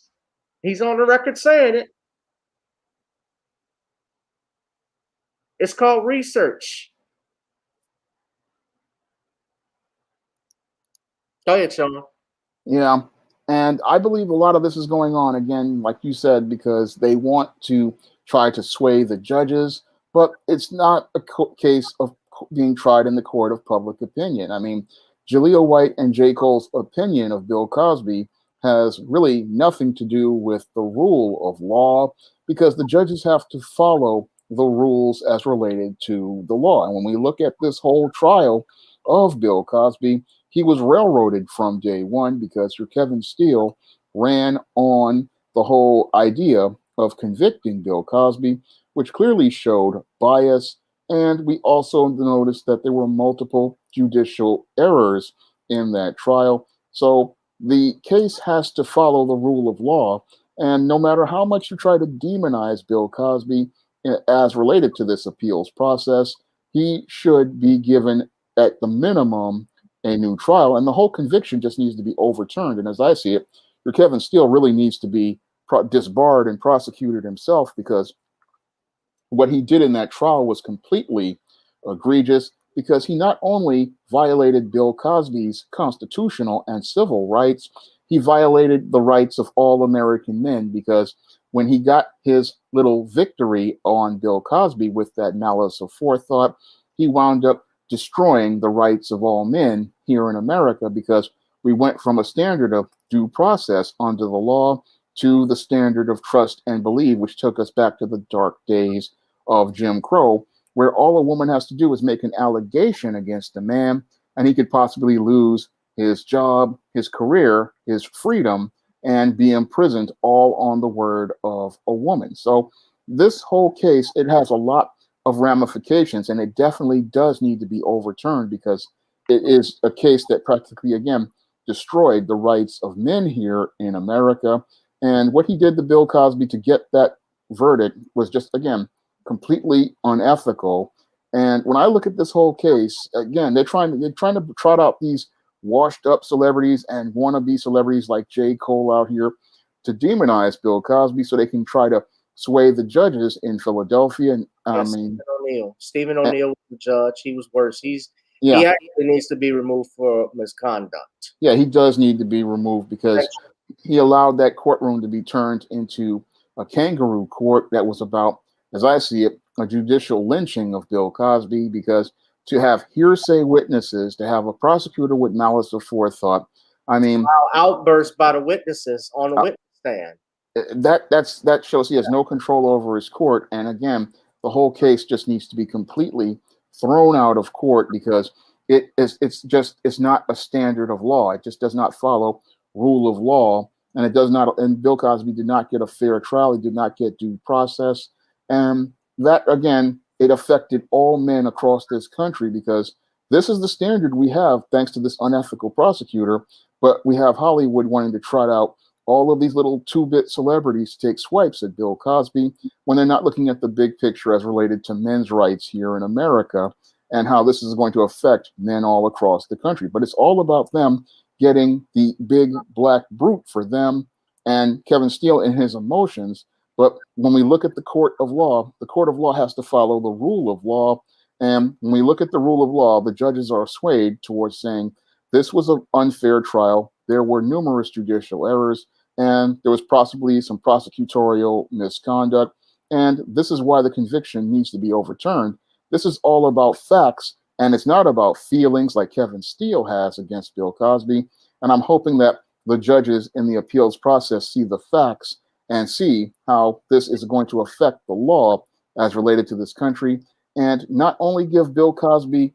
He's on the record saying it. It's called research. Go ahead, Shawn. Yeah. And I believe a lot of this is going on, again, like you said, because they want to try to sway the judges, but it's not a case of being tried in the court of public opinion. I mean, Jaleel White and J. Cole's opinion of Bill Cosby has really nothing to do with the rule of law, because the judges have to follow the rules as related to the law. And when we look at this whole trial of Bill Cosby, he was railroaded from day one because Sir Kevin Steele ran on the whole idea of convicting Bill Cosby, which clearly showed bias. And we also noticed that there were multiple judicial errors in that trial. So the case has to follow the rule of law. And no matter how much you try to demonize Bill Cosby as related to this appeals process, he should be given, at the minimum, a new trial, and the whole conviction just needs to be overturned. And as I see it, Sir Kevin Steele really needs to be disbarred and prosecuted himself, because what he did in that trial was completely egregious, because he not only violated Bill Cosby's constitutional and civil rights, he violated the rights of all American men, because when he got his little victory on Bill Cosby with that malice of forethought, he wound up destroying the rights of all men here in America, because we went from a standard of due process under the law to the standard of trust and believe, which took us back to the dark days of Jim Crow, where all a woman has to do is make an allegation against a man, and he could possibly lose his job, his career, his freedom, and be imprisoned, all on the word of a woman. So this whole case, it has a lot of ramifications, and it definitely does need to be overturned, because it is a case that practically, again, destroyed the rights of men here in America. And what he did to Bill Cosby to get that verdict was just, again, completely unethical. And when I look at this whole case, again, they're trying to trot out these washed up celebrities and wannabe celebrities like J. Cole out here to demonize Bill Cosby so they can try to sway the judges in Philadelphia. And Stephen O'Neill was the judge. He was worse. He actually needs to be removed for misconduct. Yeah, he does need to be removed, because he allowed that courtroom to be turned into a kangaroo court that was about, as I see it, a judicial lynching of Bill Cosby, because to have hearsay witnesses, to have a prosecutor with malice of forethought, I mean, outbursts by the witnesses on the witness stand. that shows he has no control over his court. And again, the whole case just needs to be completely thrown out of court because it's not a standard of law. It just does not follow rule of law, and it does not. And Bill Cosby did not get a fair trial. He did not get due process, and that again, it affected all men across this country because this is the standard we have thanks to this unethical prosecutor. But we have Hollywood wanting to trot out all of these little two-bit celebrities to take swipes at Bill Cosby when they're not looking at the big picture as related to men's rights here in America and how this is going to affect men all across the country. But it's all about them getting the big black brute for them and Kevin Steele in his emotions. But when we look at the court of law has to follow the rule of law. And when we look at the rule of law, the judges are swayed towards saying this was an unfair trial. There were numerous judicial errors, and there was possibly some prosecutorial misconduct. And this is why the conviction needs to be overturned. This is all about facts, and it's not about feelings like Kevin Steele has against Bill Cosby. And I'm hoping that the judges in the appeals process see the facts and see how this is going to affect the law as related to this country, and not only give Bill Cosby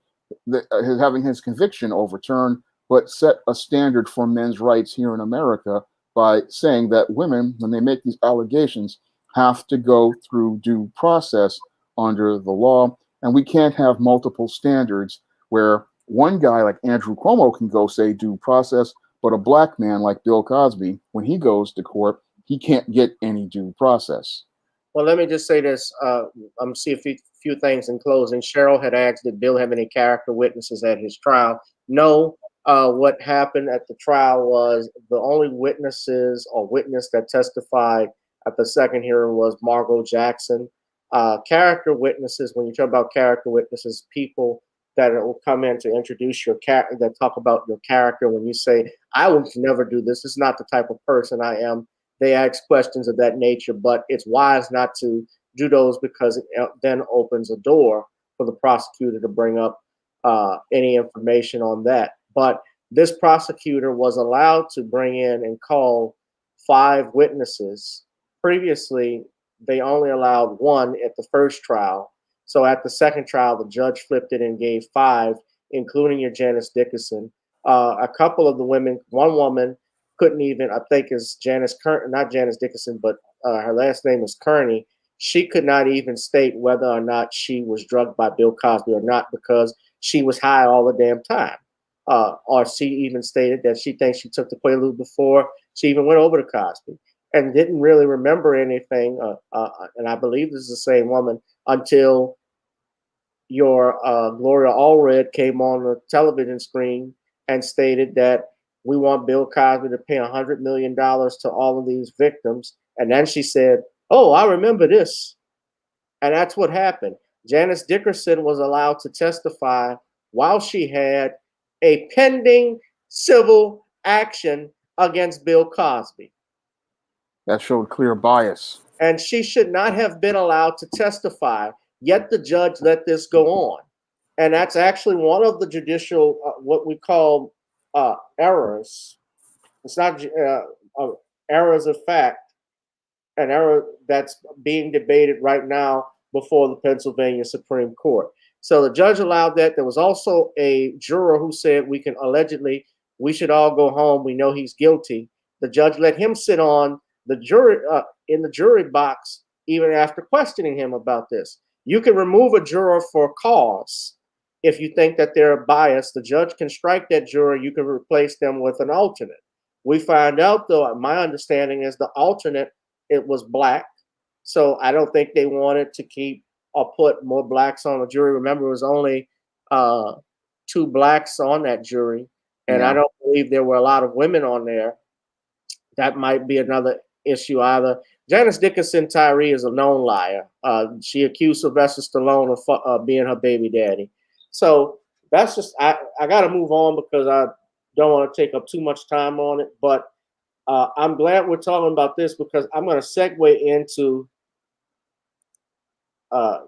having his conviction overturned, but set a standard for men's rights here in America by saying that women, when they make these allegations, have to go through due process under the law. And we can't have multiple standards where one guy like Andrew Cuomo can go say due process, but a black man like Bill Cosby, when he goes to court, he can't get any due process. Well, let me just say this. I'm see a few things in closing. Cheryl had asked, did Bill have any character witnesses at his trial? No. What happened at the trial was the only witnesses or witness that testified at the second hearing was Margot Jackson. Character witnesses, when you talk about character witnesses, people that will come in to introduce your character, that talk about your character. When you say, I would never do this, it's not the type of person I am. They ask questions of that nature, but it's wise not to do those because it then opens a door for the prosecutor to bring up any information on that. But this prosecutor was allowed to bring in and call 5 witnesses. Previously, they only allowed 1 at the first trial. So at the second trial, the judge flipped it and gave 5, including your Janice Dickinson. A couple of the women, one woman couldn't even, I think is not Janice Dickinson, but her last name is Kearney. She could not even state whether or not she was drugged by Bill Cosby or not because she was high all the damn time. Or she even stated that she thinks she took the Quaalude before she even went over to Cosby and didn't really remember anything. And I believe this is the same woman until your Gloria Allred came on the television screen and stated that we want Bill Cosby to pay $100 million to all of these victims. And then she said, oh, I remember this. And that's what happened. Janice Dickinson was allowed to testify while she had a pending civil action against Bill Cosby. That showed clear bias. And she should not have been allowed to testify, yet the judge let this go on. And that's actually one of the judicial, what we call errors. It's not errors of fact, an error that's being debated right now before the Pennsylvania Supreme Court. So the judge allowed that. There was also a juror who said we should all go home. We know he's guilty. The judge let him sit on the jury in the jury box even after questioning him about this. You can remove a juror for cause. If you think that they're biased, the judge can strike that juror. You can replace them with an alternate. We find out, though, my understanding is the alternate, it was black. So I don't think they wanted to keep or put more blacks on the jury. Remember, it was only 2 blacks on that jury. And I don't believe there were a lot of women on there. That might be another issue either. Janice Dickinson Tyree is a known liar. She accused Sylvester Stallone of being her baby daddy. So that's just, I got to move on because I don't want to take up too much time on it. But I'm glad we're talking about this because I'm going to segue into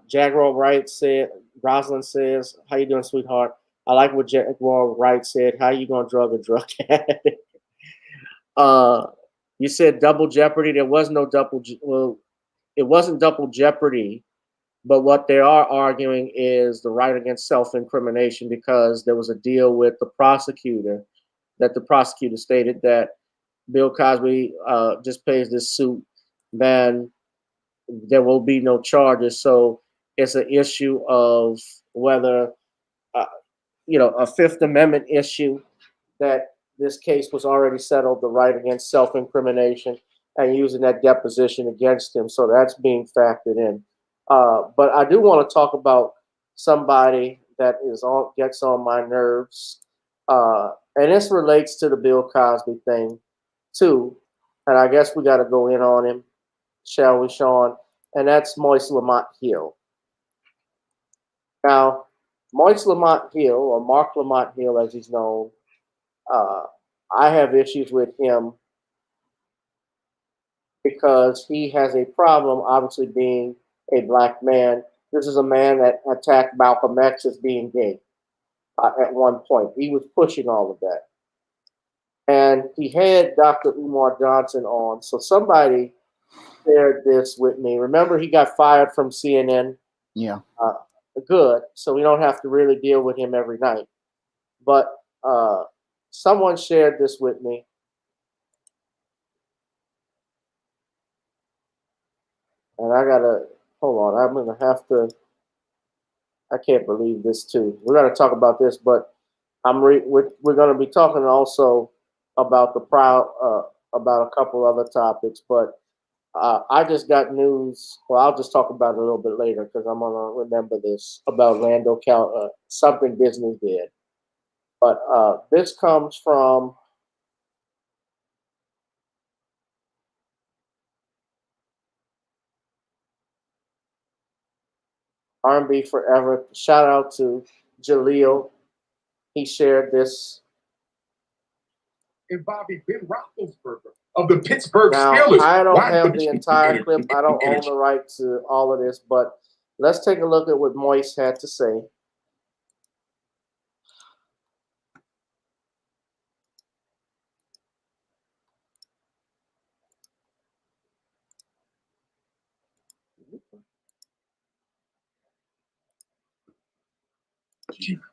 Jaguar Wright said, Rosalind says, how you doing, sweetheart? I like what Jaguar Wright said. How you going to drug a drug addict? You said double jeopardy. There was no well, it wasn't double jeopardy, but what they are arguing is the right against self-incrimination because there was a deal with the prosecutor that the prosecutor stated that Bill Cosby just pays this suit, then there will be no charges. So it's an issue of whether, a Fifth Amendment issue that this case was already settled, the right against self-incrimination, and using that deposition against him. So that's being factored in. But I do want to talk about somebody that gets on my nerves, and this relates to the Bill Cosby thing too. And I guess we got to go in on him, shall we, Shawn? And that's Moise Lamont Hill. Now, Moise Lamont Hill, or Mark Lamont Hill as he's known, I have issues with him because he has a problem, obviously being a black man. This is a man that attacked Malcolm X as being gay at one point. He was pushing all of that. And he had Dr. Umar Johnson on. So somebody shared this with me. Remember, he got fired from CNN? Yeah. Good. So we don't have to really deal with him every night. But someone shared this with me. And I gotta, hold on, I'm gonna have to, I can't believe this too. We're gonna talk about this, but we're gonna be talking also about about a couple other topics, but I just got news. Well, I'll just talk about it a little bit later because I'm gonna remember this about Randall something Disney did. But this comes from R&B Forever. Shout out to Jaleel. He shared this. And Bobby Ben Roethlisberger of the Pittsburgh Now, Steelers. I don't have the entire clip. I don't own the right to all of this, but let's take a look at what Moise had to say.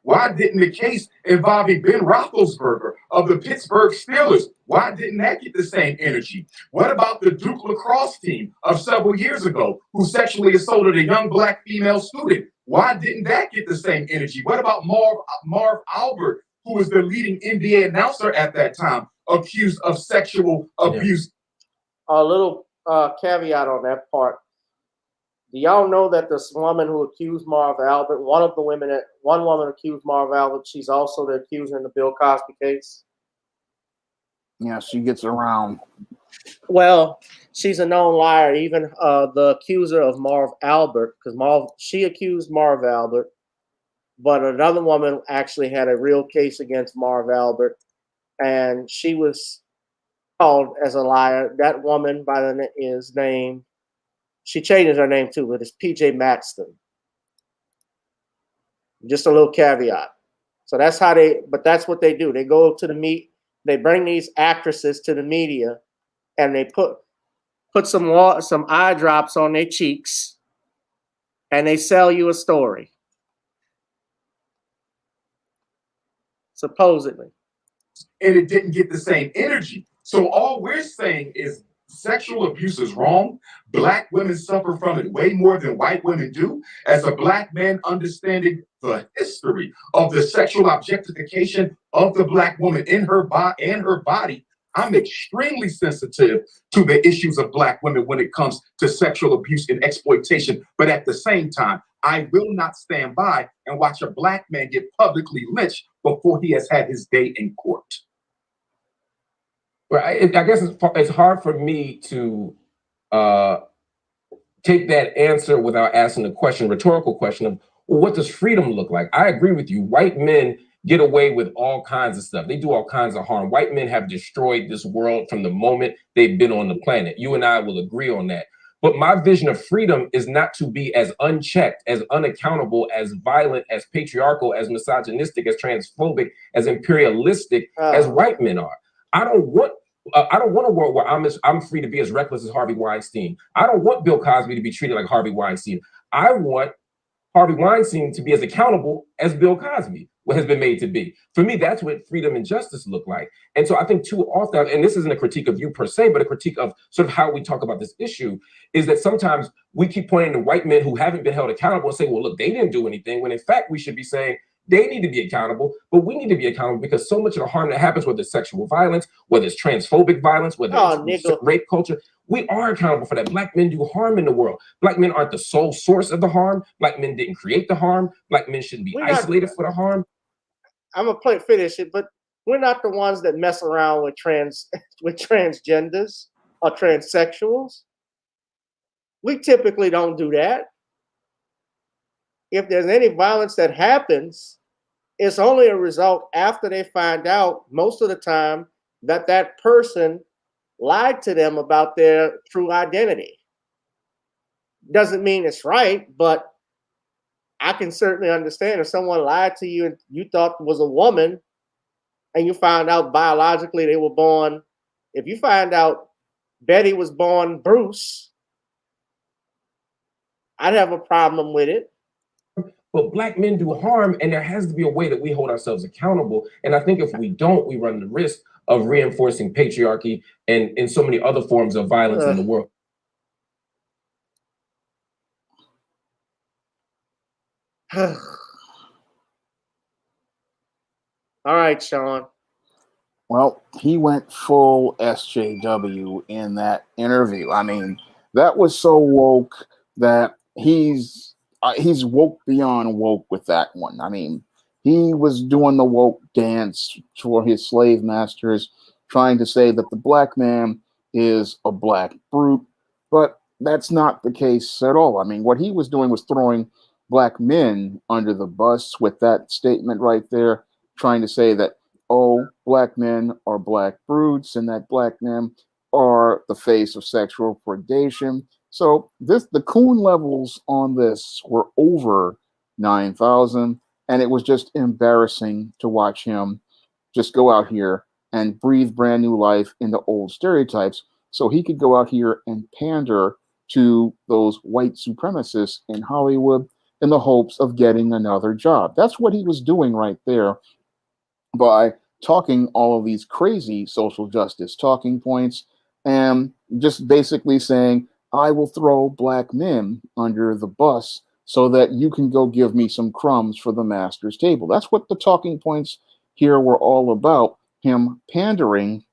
Why didn't the case involving Ben Roethlisberger of the Pittsburgh Steelers? Why didn't that get the same energy? What about the Duke lacrosse team of several years ago who sexually assaulted a young black female student? Why didn't that get the same energy? What about Marv Albert, who was the leading NBA announcer at that time, accused of sexual abuse? A little caveat on that part. Do y'all know that this woman who accused Marv Albert, one woman accused Marv Albert, she's also the accuser in the Bill Cosby case? Yeah, she gets around. Well, she's a known liar. Even the accuser of Marv Albert, because she accused Marv Albert, but another woman actually had a real case against Marv Albert, and she was called as a liar. That woman by the name. She changes her name too, but it's PJ Maxton. Just a little caveat. So that's how that's what they do. They go to they bring these actresses to the media and they put some eye drops on their cheeks and they sell you a story. Supposedly. And it didn't get the same energy. So all we're saying is sexual abuse is wrong. Black women suffer from it way more than white women do. As a black man, understanding the history of the sexual objectification of the black woman in her body, I'm extremely sensitive to the issues of black women when it comes to sexual abuse and exploitation. But at the same time, I will not stand by and watch a black man get publicly lynched before he has had his day in court. Well, I guess it's hard for me to take that answer without asking the rhetorical question of, well, what does freedom look like? I agree with you. White men get away with all kinds of stuff. They do all kinds of harm. White men have destroyed this world from the moment they've been on the planet. You and I will agree on that. But my vision of freedom is not to be as unchecked, as unaccountable, as violent, as patriarchal, as misogynistic, as transphobic, as imperialistic as white men are. I don't want I don't want a world where I'm free to be as reckless as Harvey Weinstein. I don't want Bill Cosby to be treated like Harvey Weinstein. I want Harvey Weinstein to be as accountable as Bill Cosby has been made to be. For me, that's what freedom and justice look like. And so I think too often, and this isn't a critique of you per se, but a critique of sort of how we talk about this issue, is that sometimes we keep pointing to white men who haven't been held accountable and say, well, look, they didn't do anything, when in fact we should be saying they need to be accountable, but we need to be accountable because so much of the harm that happens, whether it's sexual violence, whether it's transphobic violence, whether it's rape culture, we are accountable for that. Black men do harm in the world. Black men aren't the sole source of the harm. Black men didn't create the harm. Black men shouldn't be isolated for the harm. I'm gonna finish it, but we're not the ones that mess around with transgenders or transsexuals. We typically don't do that. If there's any violence that happens, it's only a result after they find out, most of the time, that that person lied to them about their true identity. Doesn't mean it's right, but I can certainly understand if someone lied to you and you thought was a woman and you found out biologically they were born. If you find out Betty was born Bruce, I'd have a problem with it. But Black men do harm, and there has to be a way that we hold ourselves accountable. And I think if we don't, we run the risk of reinforcing patriarchy and so many other forms of violence in the world. All right, Shawn. Well, he went full SJW in that interview. I mean, that was so woke that he's woke beyond woke with that one. I mean, he was doing the woke dance for his slave masters, trying to say that the black man is a black brute, but that's not the case at all. I mean, what he was doing was throwing black men under the bus with that statement right there, trying to say that, oh, black men are black brutes and that black men are the face of sexual predation. So the coon levels on this were over 9,000, and it was just embarrassing to watch him just go out here and breathe brand new life into old stereotypes so he could go out here and pander to those white supremacists in Hollywood in the hopes of getting another job. That's what he was doing right there by talking all of these crazy social justice talking points and just basically saying, I will throw black men under the bus so that you can go give me some crumbs for the master's table. That's what the talking points here were all about, him pandering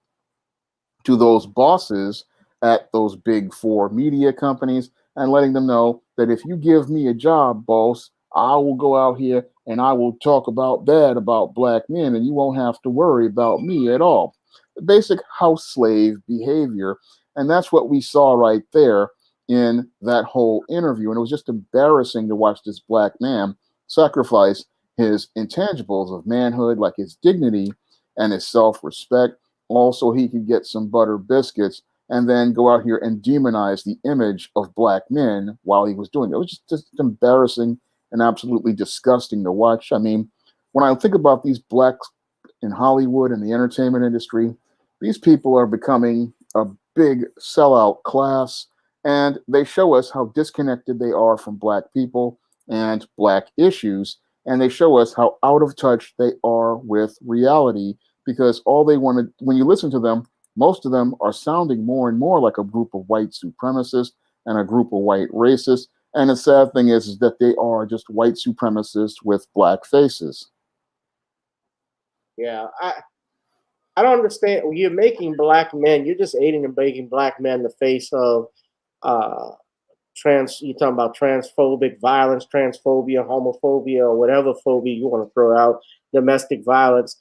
to those bosses at those big four media companies and letting them know that if you give me a job, boss, I will go out here and I will talk about bad about black men and you won't have to worry about me at all. The basic house slave behavior. And that's what we saw right there in that whole interview. And it was just embarrassing to watch this black man sacrifice his intangibles of manhood, like his dignity and his self-respect. Also, he could get some butter biscuits and then go out here and demonize the image of black men while he was doing it. It was just embarrassing and absolutely disgusting to watch. I mean, when I think about these blacks in Hollywood and the entertainment industry, these people are becoming a big sellout class, and they show us how disconnected they are from black people and black issues, and they show us how out of touch they are with reality, because all they want to, when you listen to them, most of them are sounding more and more like a group of white supremacists and a group of white racists. And the sad thing is that they are just white supremacists with black faces. Yeah, I don't understand. You're making black men, you're just aiding and making black men the face of you're talking about transphobic violence, transphobia, homophobia, or whatever phobia you want to throw out, domestic violence.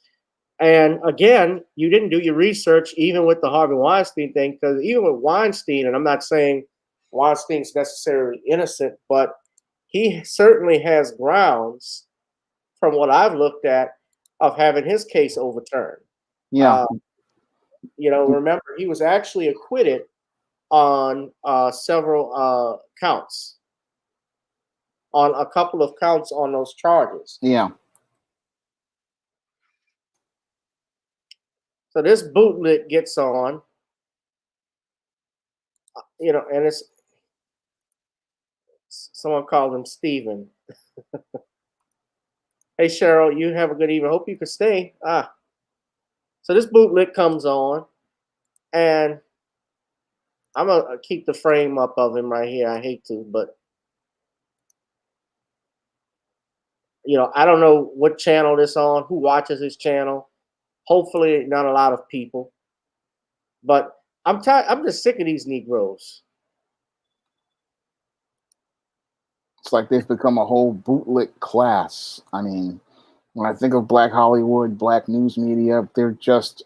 And again, you didn't do your research even with the Harvey Weinstein thing, because even with Weinstein, and I'm not saying Weinstein's necessarily innocent, but he certainly has grounds, from what I've looked at, of having his case overturned. Yeah. Remember, he was actually acquitted on several counts, on a couple of counts on those charges. Yeah. So this bootlet gets on, and it's someone called him Steven. Hey Cheryl, you have a good evening. Hope you could stay. So this bootlet comes on, and I'm gonna keep the frame up of him right here. I hate to, but I don't know what channel this on, who watches his channel. Hopefully not a lot of people. But I'm tired. I'm just sick of these Negroes. It's like they've become a whole bootleg class. I mean, when I think of Black Hollywood, Black news media, they're just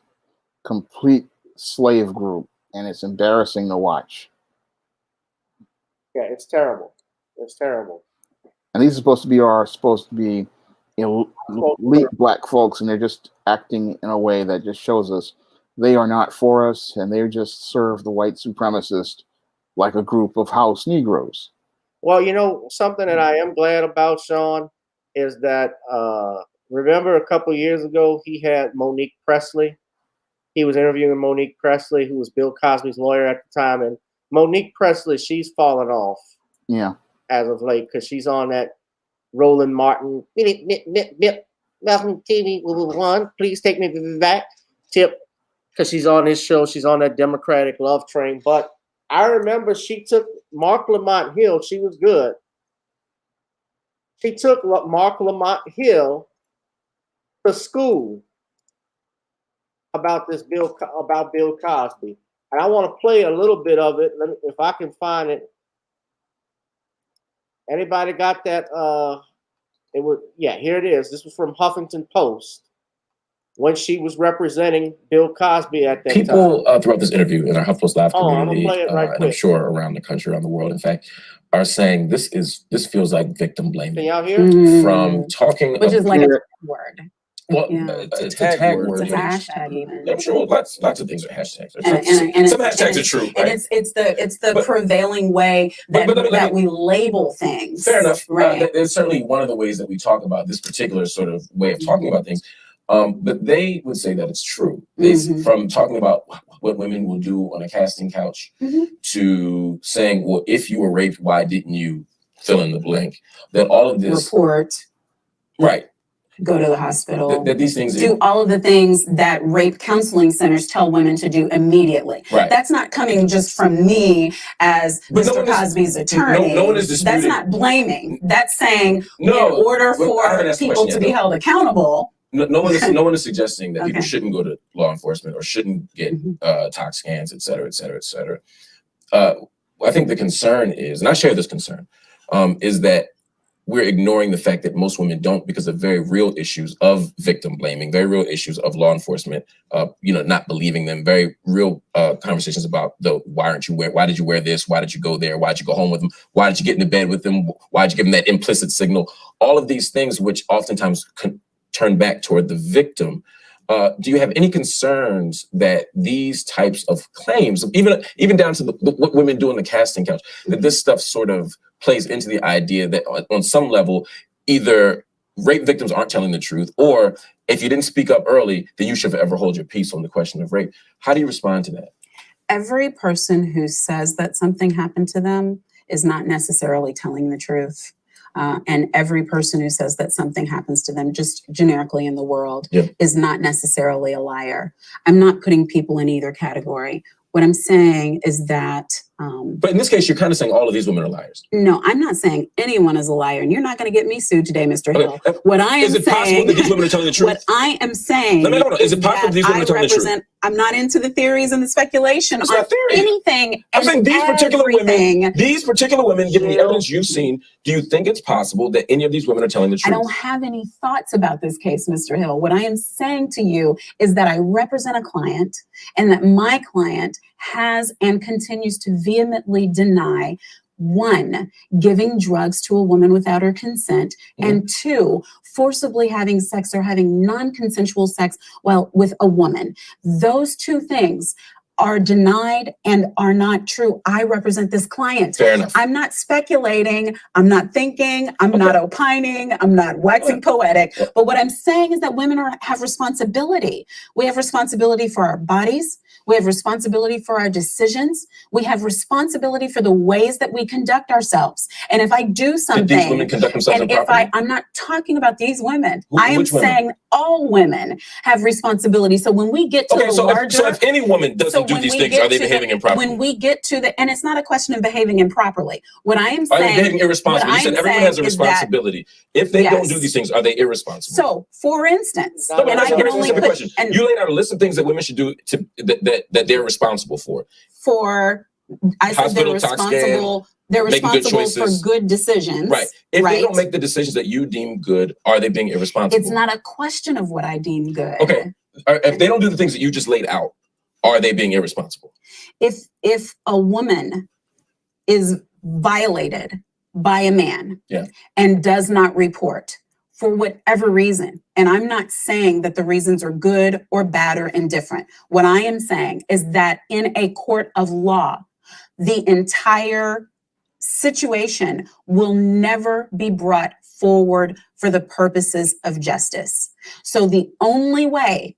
complete slave group, and it's embarrassing to watch. Yeah, it's terrible. It's terrible. And these are supposed to be elite Black folks, and they're just acting in a way that just shows us they are not for us, and they just serve the white supremacist like a group of house Negroes. Well, something that I am glad about, Sean, is that remember a couple years ago he had Monique Presley. He was interviewing Monique Presley, who was Bill Cosby's lawyer at the time, and Monique Presley, she's fallen off. Yeah. As of late, because she's on that Roland Martin, welcome TV one, please take me back tip, because she's on this show, she's on that Democratic love train. But I remember she took Mark Lamont Hill, she was good. She took Mark Lamont Hill to school about Bill Cosby. And I want to play a little bit of it, if I can find it. Anybody got that? Here it is. This was from Huffington Post when she was representing Bill Cosby at that time. People throughout this interview in our HuffPost Live community, I'm gonna play it right and quick. I'm sure around the country, around the world, in fact, are saying this feels like victim blaming. Can y'all hear? From talking, which is like a word. Well, Yeah. it's a tag word. It's a hashtag even. I'm sure lots of things are hashtags. And some hashtags are true, right? And it's the prevailing way that we label things. Fair enough. Right. It's certainly one of the ways that we talk about this particular sort of way of talking about things. But they would say that it's true. From talking about what women will do on a casting couch to saying, well, if you were raped, why didn't you fill in the blank? That all of this report. Right. Go to the hospital. That these things do all of the things that rape counseling centers tell women to do immediately. Right. That's not coming just from me as Mr. Cosby's attorney. No one is disputing. That's not blaming. That's saying in No, order for people to be held accountable. No one is suggesting that people shouldn't go to law enforcement or shouldn't get tox scans, et cetera, et cetera, et cetera. I think the concern is, and I share this concern, is that we're ignoring the fact that most women don't, because of very real issues of victim blaming, very real issues of law enforcement, not believing them, very real conversations about why did you wear this? Why did you go there? Why did you go home with them? Why did you get into bed with them? Why did you give them that implicit signal? All of these things, which oftentimes turn back toward the victim. Do you have any concerns that these types of claims, even down to what women do on the casting couch, that this stuff sort of plays into the idea that on some level, either rape victims aren't telling the truth, or if you didn't speak up early, then you should forever hold your peace on the question of rape. How do you respond to that? Every person who says that something happened to them is not necessarily telling the truth. And every person who says that something happens to them just generically in the world is not necessarily a liar. I'm not putting people in either category. What I'm saying is that... but in this case, you're kind of saying all of these women are liars. No, I'm not saying anyone is a liar. And you're not going to get me sued today, Mr. Hill. What I am saying... Is it possible that these women are telling the truth? What I am saying... Hold on. Is it possible that these women are telling the truth? I'm not into the theories and the speculation on anything. I'm saying these particular women, given the evidence you've seen, do you think it's possible that any of these women are telling the truth? I don't have any thoughts about this case, Mr. Hill. What I am saying to you is that I represent a client, and that my client has and continues to vehemently deny, 1, giving drugs to a woman without her consent, and 2, forcibly having sex or having non-consensual sex with a woman. Those 2 things are denied and are not true. I represent this client. Fair enough. I'm not speculating. I'm not thinking. I'm not opining. I'm not waxing poetic. But what I'm saying is that women have responsibility. We have responsibility for our bodies. We have responsibility for our decisions. We have responsibility for the ways that we conduct ourselves. And if I do something, Did these women conduct themselves and improperly? I'm not talking about these women. I am Which women? saying all women have responsibility. So when we get to the larger, so if any woman doesn't do when these we things, get are they to behaving the, improperly? when we get to the, and it's not a question of behaving improperly. What I am Are they saying, behaving irresponsibly? You said everyone has a responsibility. If they don't do these things, are they irresponsible? So, for instance, No, but and I can only put, question. You laid out a list of things that women should do to that they're responsible for. I said they're responsible. They're responsible for good decisions. Right. If they don't make the decisions that you deem good, are they being irresponsible? It's not a question of what I deem good. Okay. If they don't do the things that you just laid out, are they being irresponsible? If a woman is violated by a man and does not report for whatever reason, and I'm not saying that the reasons are good or bad or indifferent. What I am saying is that in a court of law, the entire situation will never be brought forward for the purposes of justice. So the only way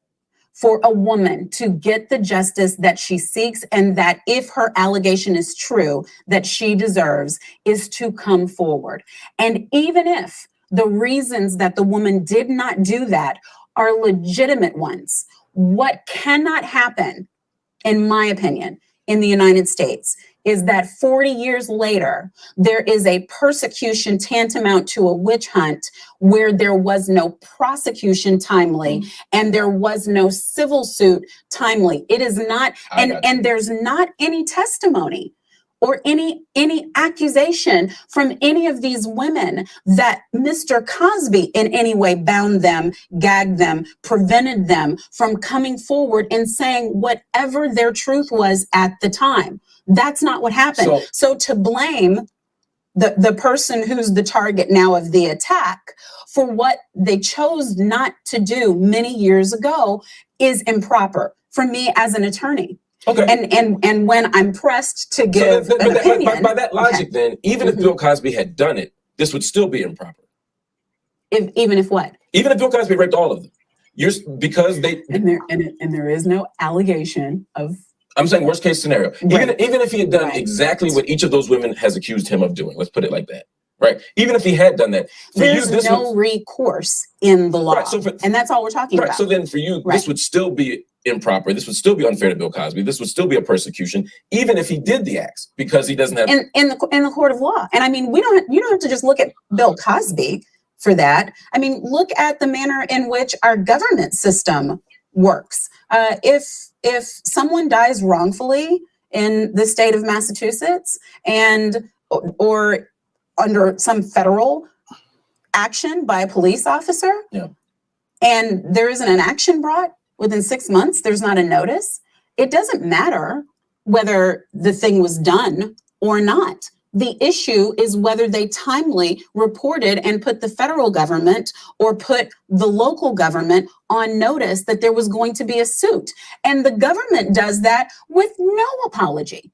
for a woman to get the justice that she seeks, and that if her allegation is true, that she deserves, is to come forward. And even if the reasons that the woman did not do that are legitimate ones, what cannot happen, in my opinion, in the United States is that 40 years later, there is a persecution tantamount to a witch hunt where there was no prosecution timely and there was no civil suit timely. It is not, and there's not any testimony or any accusation from any of these women that Mr. Cosby in any way bound them, gagged them, prevented them from coming forward and saying whatever their truth was at the time. That's not what happened. So to blame the person who's the target now of the attack for what they chose not to do many years ago is improper for me as an attorney. Okay. And when I'm pressed to give an opinion. By that logic, then, even if Bill Cosby had done it, this would still be improper. Even if what? Even if Bill Cosby raped all of them, because they and there is no allegation of. I'm saying worst case scenario. Right. Even if he had done exactly what each of those women has accused him of doing, let's put it like that. Right. Even if he had done that, there's no recourse in the law, right, and that's all we're talking about. So then, for you, this would still be improper. This would still be unfair to Bill Cosby. This would still be a persecution, even if he did the acts, because he doesn't have in the court of law. And I mean, you don't have to just look at Bill Cosby for that. I mean, look at the manner in which our government system works. If someone dies wrongfully in the state of Massachusetts or under some federal action by a police officer, and there isn't an action brought within 6 months, there's not a notice, it doesn't matter whether the thing was done or not. The issue is whether they timely reported and put the federal government or put the local government on notice that there was going to be a suit. And the government does that with no apology.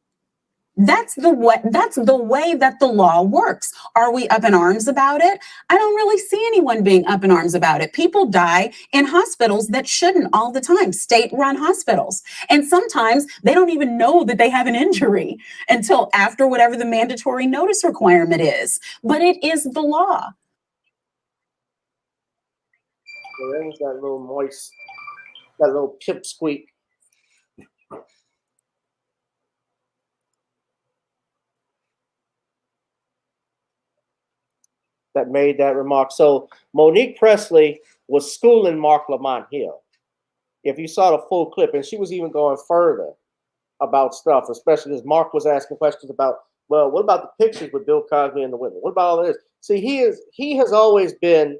That's the way that the law works. Are we up in arms about it? I don't really see anyone being up in arms about it. People die in hospitals that shouldn't all the time, state-run hospitals. And sometimes they don't even know that they have an injury until after whatever the mandatory notice requirement is. But it is the law. There's that little moist, that little pipsqueak. That made that remark. So Monique Presley was schooling Mark Lamont Hill. If you saw the full clip, and she was even going further about stuff, especially as Mark was asking questions about, well, what about the pictures with Bill Cosby and the women? What about all of this? See, he has always been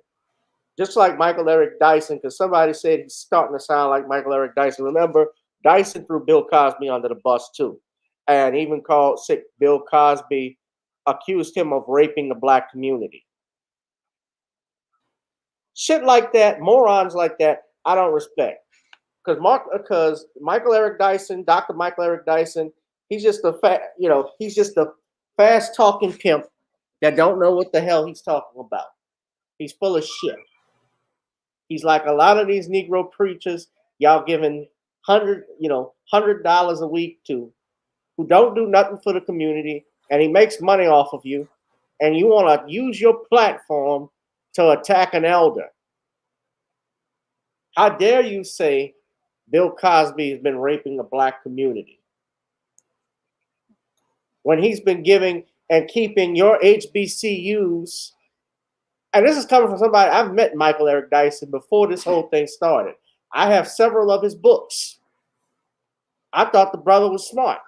just like Michael Eric Dyson, because somebody said he's starting to sound like Michael Eric Dyson. Remember, Dyson threw Bill Cosby under the bus too, and even called sick Bill Cosby, accused him of raping the black community. Shit like that, morons like that, I don't respect. Because Michael Eric Dyson, Dr. Michael Eric Dyson, he's just he's just a fast talking pimp that don't know what the hell he's talking about. He's full of shit. He's like a lot of these Negro preachers, y'all giving $100 a week to, who don't do nothing for the community, and he makes money off of you, and you want to use your platform to attack an elder. How dare you say Bill Cosby has been raping the black community when he's been giving and keeping your HBCUs? And this is coming from somebody, I've met Michael Eric Dyson before this whole thing started. I have several of his books. I thought the brother was smart.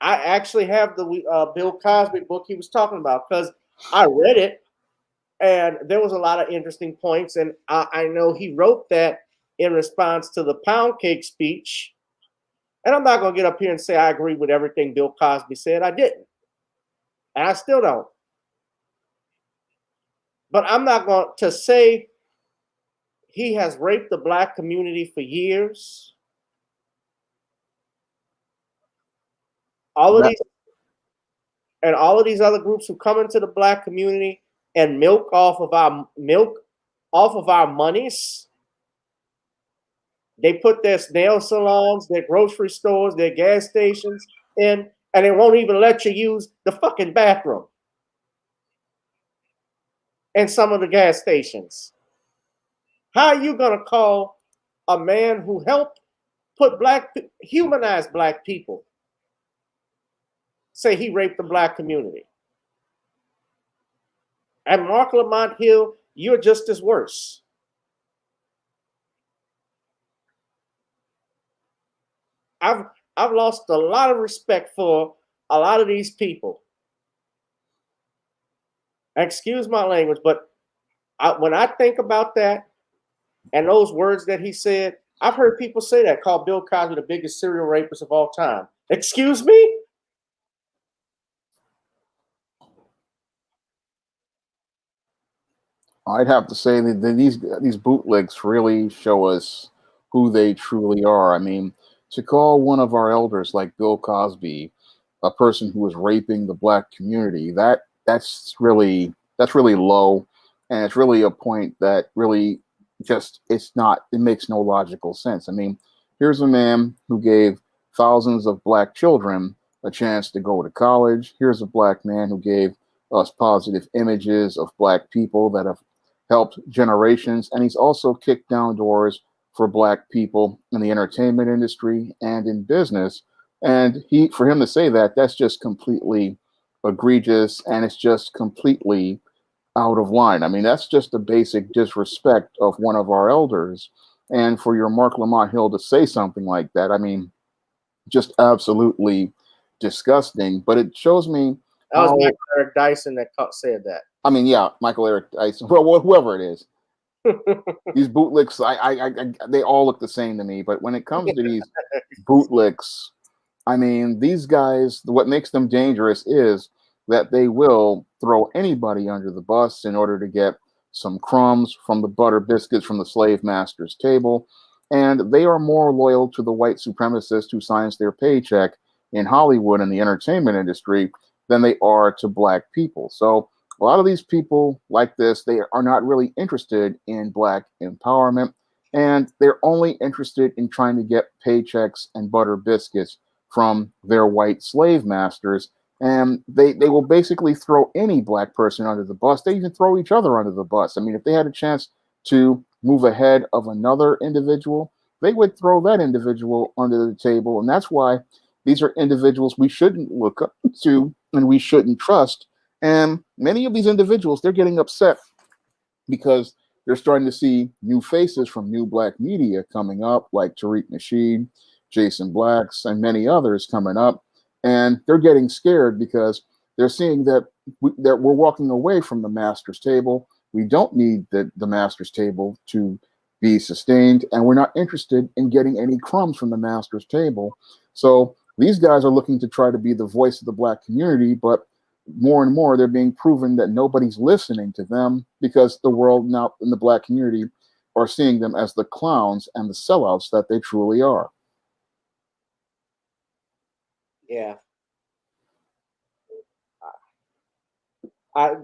I actually have the Bill Cosby book he was talking about because I read it and there was a lot of interesting points. And I know he wrote that in response to the pound cake speech. And I'm not going to get up here and say I agree with everything Bill Cosby said. I didn't. And I still don't. But I'm not going to say he has raped the black community for years. All of these other groups who come into the black community and milk off of our monies. They put their nail salons, their grocery stores, their gas stations in, and they won't even let you use the fucking bathroom in some of the gas stations. How are you going to call a man who helped humanize black people, say he raped the black community? And Mark Lamont Hill, you're just as worse. I've lost a lot of respect for a lot of these people. Excuse my language, but when I think about that and those words that he said, I've heard people say that, call Bill Cosby the biggest serial rapist of all time. Excuse me? I'd have to say that these bootlegs really show us who they truly are. I mean, to call one of our elders like Bill Cosby a person who is raping the black community, that's really low, and it's really a point that really it makes no logical sense. I mean, here's a man who gave thousands of black children a chance to go to college. Here's a black man who gave us positive images of black people that have helped generations, and he's also kicked down doors for black people in the entertainment industry and in business. And for him to say that, that's just completely egregious, and it's just completely out of line. I mean, that's just a basic disrespect of one of our elders. And for your Mark Lamont Hill to say something like that, I mean, just absolutely disgusting. But it shows me that was Michael Eric Dyson that said that. I mean, yeah, Michael Eric Dyson, well, whoever it is. These bootlicks, they all look the same to me. But when it comes to these bootlicks, I mean, these guys, what makes them dangerous is that they will throw anybody under the bus in order to get some crumbs from the butter biscuits from the slave master's table. And they are more loyal to the white supremacist who signs their paycheck in Hollywood and the entertainment industry than they are to black people. So a lot of these people like this, they are not really interested in black empowerment, and they're only interested in trying to get paychecks and butter biscuits from their white slave masters. And they will basically throw any black person under the bus. They even throw each other under the bus. I mean, if they had a chance to move ahead of another individual, they would throw that individual under the table. And that's why these are individuals we shouldn't look up to and we shouldn't trust. And many of these individuals, they're getting upset because they're starting to see new faces from new black media coming up, like Tariq Nasheed, Jason Blacks, and many others coming up. And they're getting scared because they're seeing that we're walking away from the master's table. We don't need the master's table to be sustained, and we're not interested in getting any crumbs from the master's table. So these guys are looking to try to be the voice of the black community, but more and more they're being proven that nobody's listening to them because the world now in the black community or seeing them as the clowns and the sellouts that they truly are. Yeah. I've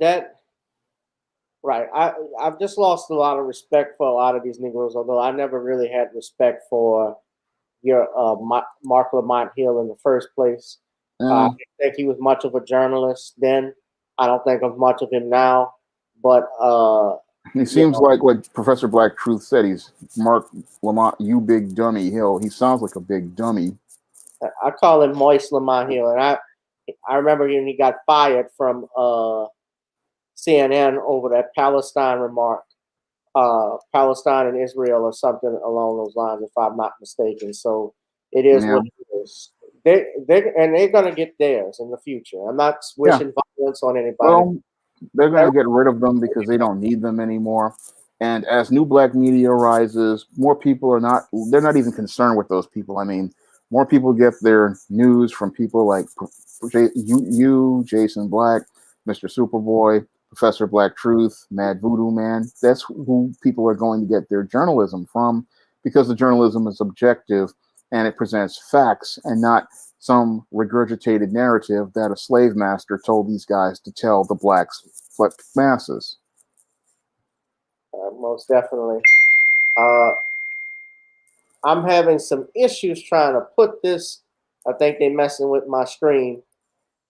just lost a lot of respect for a lot of these Negroes, although I never really had respect for your Mark Lamont Hill in the first place. I didn't think he was much of a journalist then. I don't think of much of him now. But he seems like what Professor Black Truth said. He's Mark Lamont, you big dummy Hill. He sounds like a big dummy. I call him Moist Lamont Hill, and I remember when he got fired from CNN over that Palestine remark, Palestine and Israel or something along those lines, if I'm not mistaken. So it is what it is. They're gonna get theirs in the future. I'm not wishing violence on anybody. Well, they're going to get rid of them because they don't need them anymore. And as new black media rises, more people they're not even concerned with those people. I mean, more people get their news from people like you, Jason Black, Mr. Superboy, Professor Black Truth, Mad Voodoo Man. That's who people are going to get their journalism from, because the journalism is objective and it presents facts and not some regurgitated narrative that a slave master told these guys to tell the black masses. Most definitely. I'm having some issues trying to put this. I think they're messing with my screen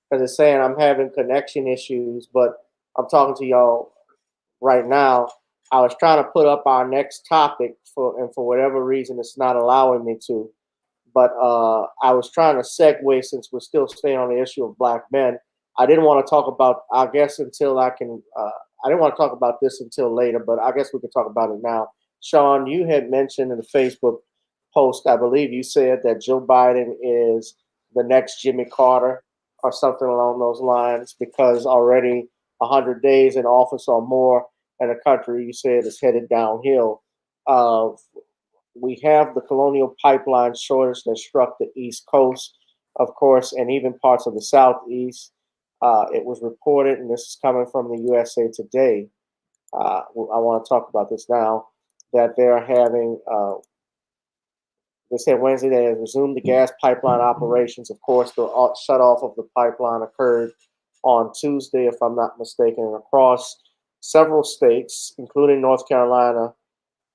because it's saying I'm having connection issues, but I'm talking to y'all right now. I was trying to put up our next topic and for whatever reason, it's not allowing me to. But I was trying to segue, since we're still staying on the issue of black men. I didn't want to talk about, I guess, until I can, I didn't want to talk about this until later, but I guess we could talk about it now. Shawn, you had mentioned in the Facebook post, I believe you said that Joe Biden is the next Jimmy Carter or something along those lines, because already 100 days in office or more and the country, you said, is headed downhill. We have the Colonial Pipeline shortage that struck the East Coast, of course, and even parts of the Southeast. It was reported, and this is coming from the USA Today. I want to talk about this now, that they're having, they said Wednesday they have resumed the gas pipeline operations. Of course, the shut off of the pipeline occurred on Tuesday, if I'm not mistaken, and across several states, including North Carolina.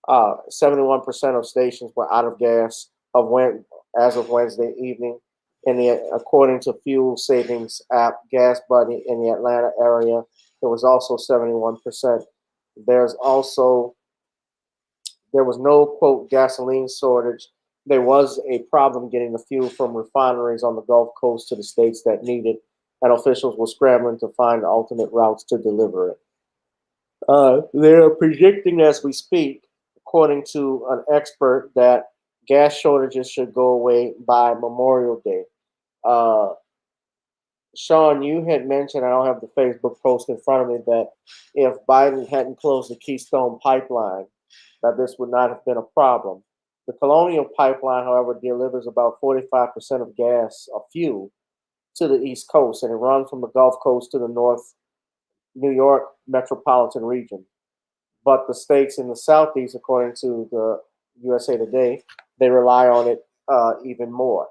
71% of stations were out of gas as of Wednesday evening. According to fuel savings app Gas Buddy in the Atlanta area, it was also 71%. There was no, quote, gasoline shortage. There was a problem getting the fuel from refineries on the Gulf Coast to the states that need it, and officials were scrambling to find alternate routes to deliver it. They're predicting as we speak, according to an expert, that gas shortages should go away by Memorial Day. Shawn, you had mentioned, I don't have the Facebook post in front of me, that if Biden hadn't closed the Keystone Pipeline, that this would not have been a problem. The Colonial Pipeline, however, delivers about 45% of gas or fuel to the East Coast, and it runs from the Gulf Coast to the North New York metropolitan region. But the states in the Southeast, according to the USA Today, they rely on it even more.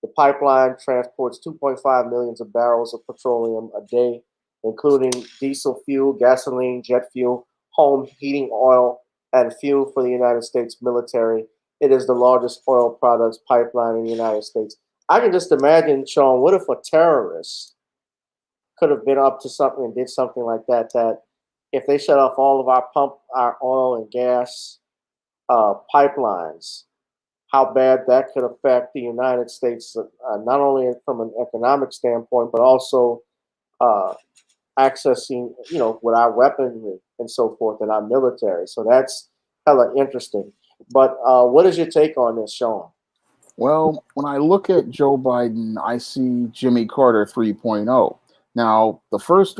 The pipeline transports 2.5 million barrels of petroleum a day, including diesel fuel, gasoline, jet fuel, home heating oil, and fuel for the United States military. It is the largest oil products pipeline in the United States. I can just imagine, Shawn, what if a terrorist could have been up to something and did something like that, that if they shut off all of our oil and gas pipelines, how bad that could affect the United States, not only from an economic standpoint, but also accessing, with our weaponry and so forth and our military. So that's hella interesting. But what is your take on this, Shawn? Well, when I look at Joe Biden, I see Jimmy Carter 3.0. Now, the first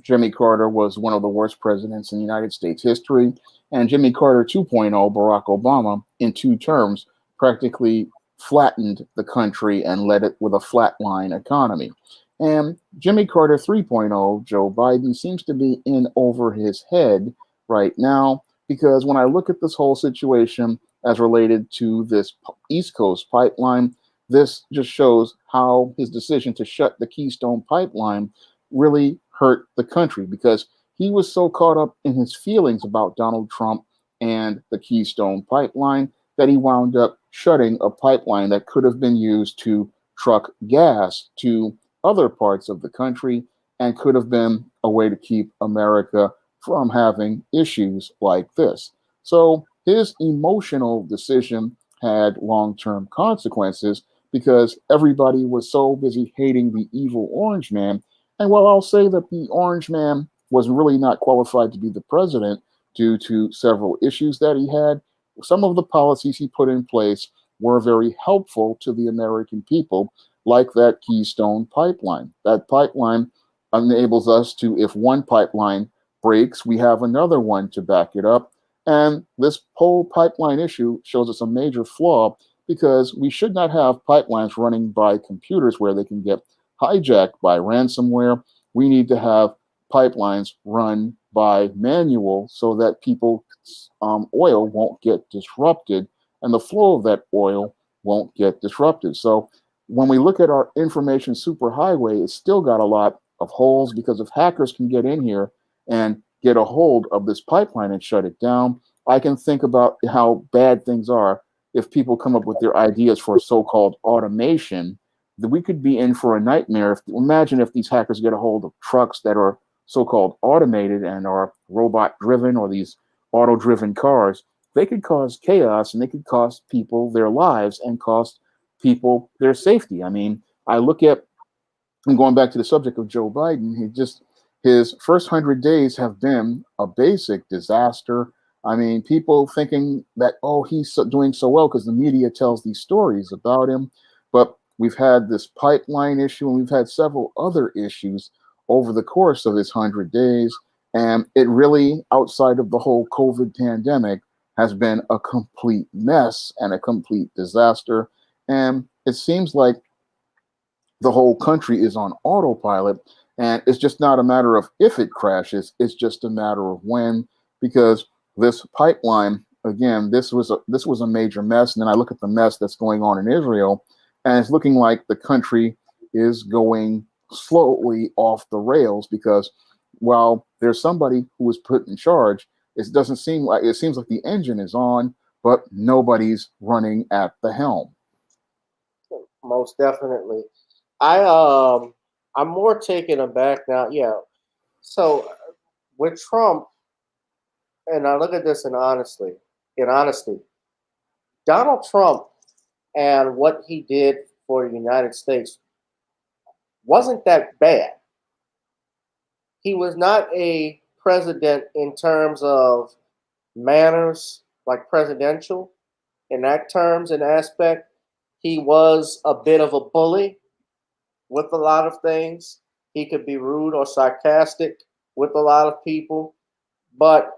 Jimmy Carter was one of the worst presidents in United States history, and Jimmy Carter 2.0, Barack Obama, in 2 terms, practically flattened the country and led it with a flatline economy. And Jimmy Carter 3.0, Joe Biden, seems to be in over his head right now because when I look at this whole situation as related to this East Coast pipeline, this just shows how his decision to shut the Keystone pipeline really hurt the country, because he was so caught up in his feelings about Donald Trump and the Keystone pipeline that he wound up shutting a pipeline that could have been used to truck gas to other parts of the country and could have been a way to keep America from having issues like this. So his emotional decision had long-term consequences because everybody was so busy hating the evil orange man. And while I'll say that the orange man was really not qualified to be the president due to several issues that he had, some of the policies he put in place were very helpful to the American people, like that Keystone pipeline. That pipeline enables us to, if one pipeline breaks, we have another one to back it up. And this whole pipeline issue shows us a major flaw, because we should not have pipelines running by computers where they can get hijacked by ransomware. We need to have pipelines run by manual so that people's oil won't get disrupted and the flow of that oil won't get disrupted. So when we look at our information superhighway, it's still got a lot of holes, because if hackers can get in here and get a hold of this pipeline and shut it down, I can think about how bad things are if people come up with their ideas for so-called automation. That we could be in for a nightmare. Imagine if these hackers get a hold of trucks that are so-called automated and are robot-driven, or these auto-driven cars. They could cause chaos, and they could cost people their lives and cost people their safety. I mean, I look at, and going back to the subject of Joe Biden, his first 100 days have been a basic disaster. I mean, people thinking that, oh, he's doing so well because the media tells these stories about him. But we've had this pipeline issue, and we've had several other issues over the course of this 100 days. And it really, outside of the whole COVID pandemic, has been a complete mess and a complete disaster. And it seems like the whole country is on autopilot. And it's just not a matter of if it crashes, it's just a matter of when, because this pipeline, again, this was a major mess. And then I look at the mess that's going on in Israel, and it's looking like the country is going slowly off the rails, because while there's somebody who was put in charge, it seems like the engine is on, but nobody's running at the helm. Most definitely. I'm more taken aback now. Yeah. So with Trump, and I look at this in honesty, Donald Trump and what he did for the United States wasn't that bad. He was not a president in terms of manners, like presidential, in that terms and aspect. He was a bit of a bully with a lot of things. He could be rude or sarcastic with a lot of people, but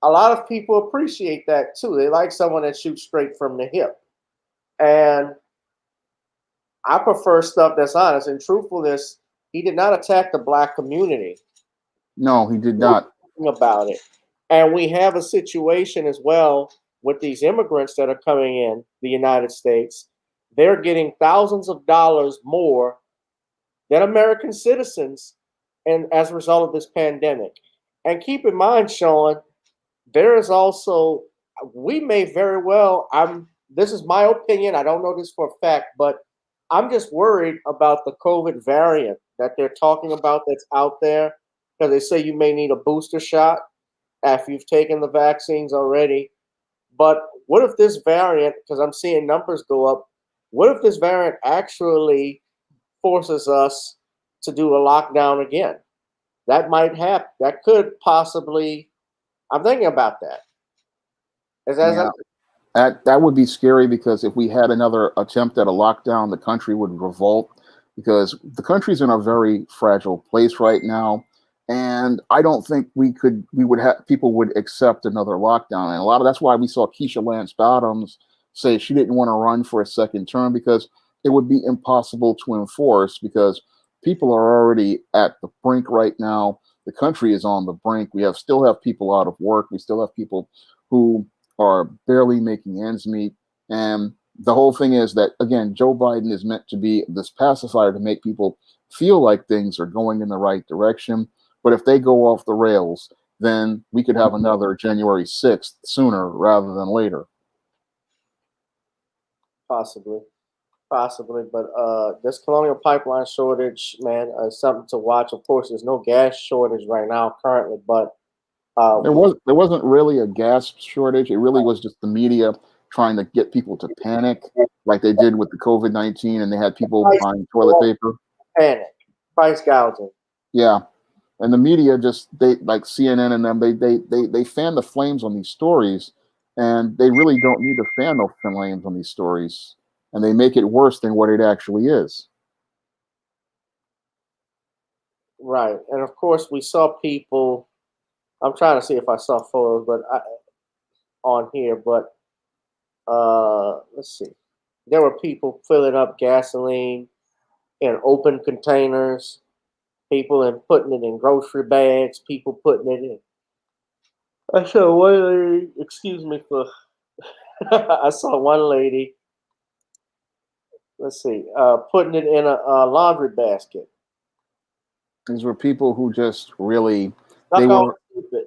a lot of people appreciate that too. They like someone that shoots straight from the hip. And I prefer stuff that's honest and truthfulness. He did not attack the Black community. No, he did not. About it. And we have a situation as well with these immigrants that are coming in the United States. They're getting thousands of dollars more than American citizens, and as a result of this pandemic. And keep in mind, Shawn, there is also, we may very well, this is my opinion, I don't know this for a fact, but I'm just worried about the COVID variant that they're talking about that's out there, because they say you may need a booster shot after you've taken the vaccines already. But what if this variant, because I'm seeing numbers go up, what if this variant actually forces us to do a lockdown again? That might happen. That could possibly, I'm thinking about that. That would be scary, because if we had another attempt at a lockdown, the country would revolt, because the country's in a very fragile place right now. And I don't think people would accept another lockdown. And that's why we saw Keisha Lance Bottoms say she didn't want to run for a second term, because it would be impossible to enforce, because people are already at the brink right now The country is on the brink. We still have people out of work. We still have people who are barely making ends meet. And the whole thing is that, again, Joe Biden is meant to be this pacifier to make people feel like things are going in the right direction. But if they go off the rails, then we could have another January 6th sooner rather than later. Possibly. But this Colonial Pipeline shortage, man, is something to watch. Of course, there's no gas shortage right now currently, but there wasn't really a gas shortage. It really was just the media trying to get people to panic, like they did with the COVID-19, and they had people buying toilet paper. Panic, price gouging. Yeah, and the media they like CNN and them. They fan the flames on these stories, and they really don't need to fan the flames on these stories, and they make it worse than what it actually is. Right, and of course we saw people. I'm trying to see if I saw photos, but on here, but let's see. There were people filling up gasoline in open containers, people and putting it in grocery bags, people putting it in. I saw one lady, excuse me for, I saw one lady, let's see, putting it in a laundry basket. These were people who just really, Stupid.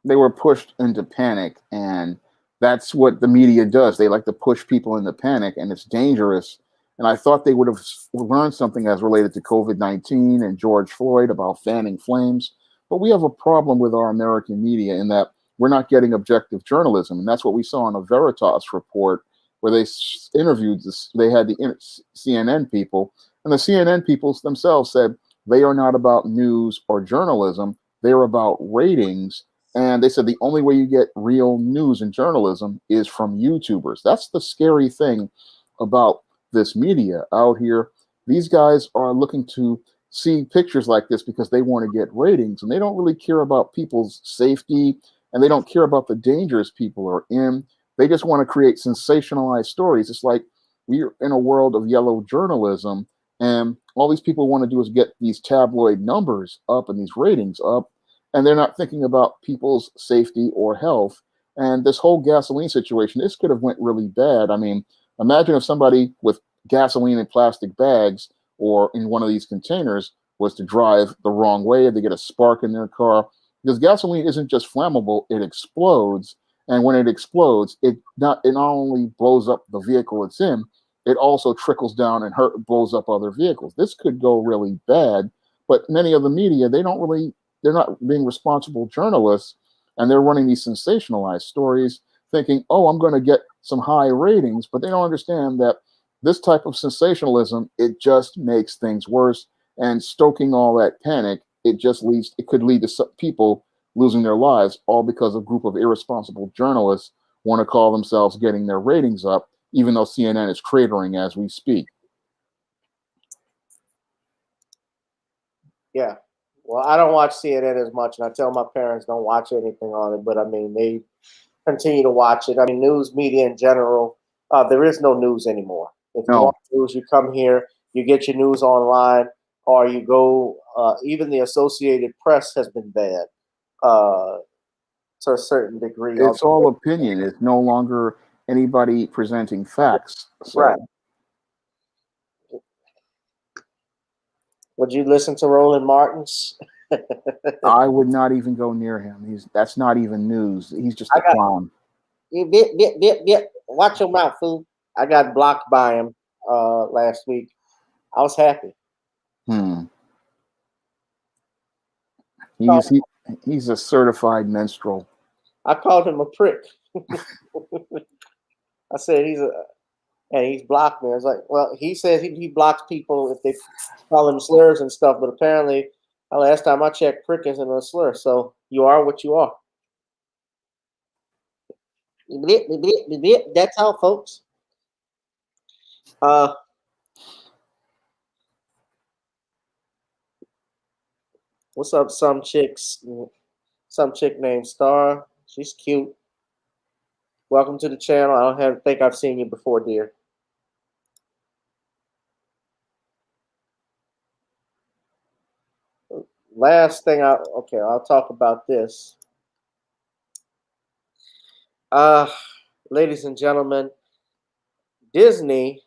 They were pushed into panic, and that's what the media does. They like to push people into panic, and it's dangerous. And I thought they would have learned something as related to COVID-19 and George Floyd about fanning flames. But we have a problem with our American media in that we're not getting objective journalism. And that's what we saw in a Veritas report where they interviewed this. They had the CNN people, and the CNN people themselves said they are not about news or journalism. They're about ratings. And they said the only way you get real news and journalism is from YouTubers. That's the scary thing about this media out here. These guys are looking to see pictures like this because they want to get ratings, and they don't really care about people's safety, and they don't care about the dangers people are in. They just want to create sensationalized stories. It's like we're in a world of yellow journalism, and all these people want to do is get these tabloid numbers up and these ratings up, and they're not thinking about people's safety or health. And this whole gasoline situation, this could have went really bad. I mean, imagine if somebody with gasoline in plastic bags or in one of these containers was to drive the wrong way, they get a spark in their car. Because gasoline isn't just flammable, it explodes. And when it explodes, it not only blows up the vehicle it's in, it also trickles down and blows up other vehicles. This could go really bad. But many of the media, they're not being responsible journalists, and they're running these sensationalized stories thinking, oh, I'm going to get some high ratings, but they don't understand that this type of sensationalism, it just makes things worse, and stoking all that panic, it could lead to some people losing their lives, all because a group of irresponsible journalists want to call themselves getting their ratings up, even though CNN is cratering as we speak. Yeah. Well, I don't watch CNN as much, and I tell my parents don't watch anything on it, but I mean, they continue to watch it. I mean, news media in general, there is no news anymore. If you want news, you come here, you get your news online, or you go, even the Associated Press has been banned to a certain degree. It's all opinion. It's no longer anybody presenting facts. So. Right. Would you listen to Roland Martins? I would not even go near him. That's not even news. He's just a clown. Watch your mouth, fool. I got blocked by him last week. I was happy. He's a certified minstrel. I called him a prick. I said and he's blocked me. I was like, well, he says he blocks people if they call him slurs and stuff, but apparently last time I checked, prick isn't a slur, so you are what you are. That's how, folks. What's up, some chick named Star? She's cute. Welcome to the channel. I don't think I've seen you before, dear. last thing I'll talk about this. Ladies and gentlemen, Disney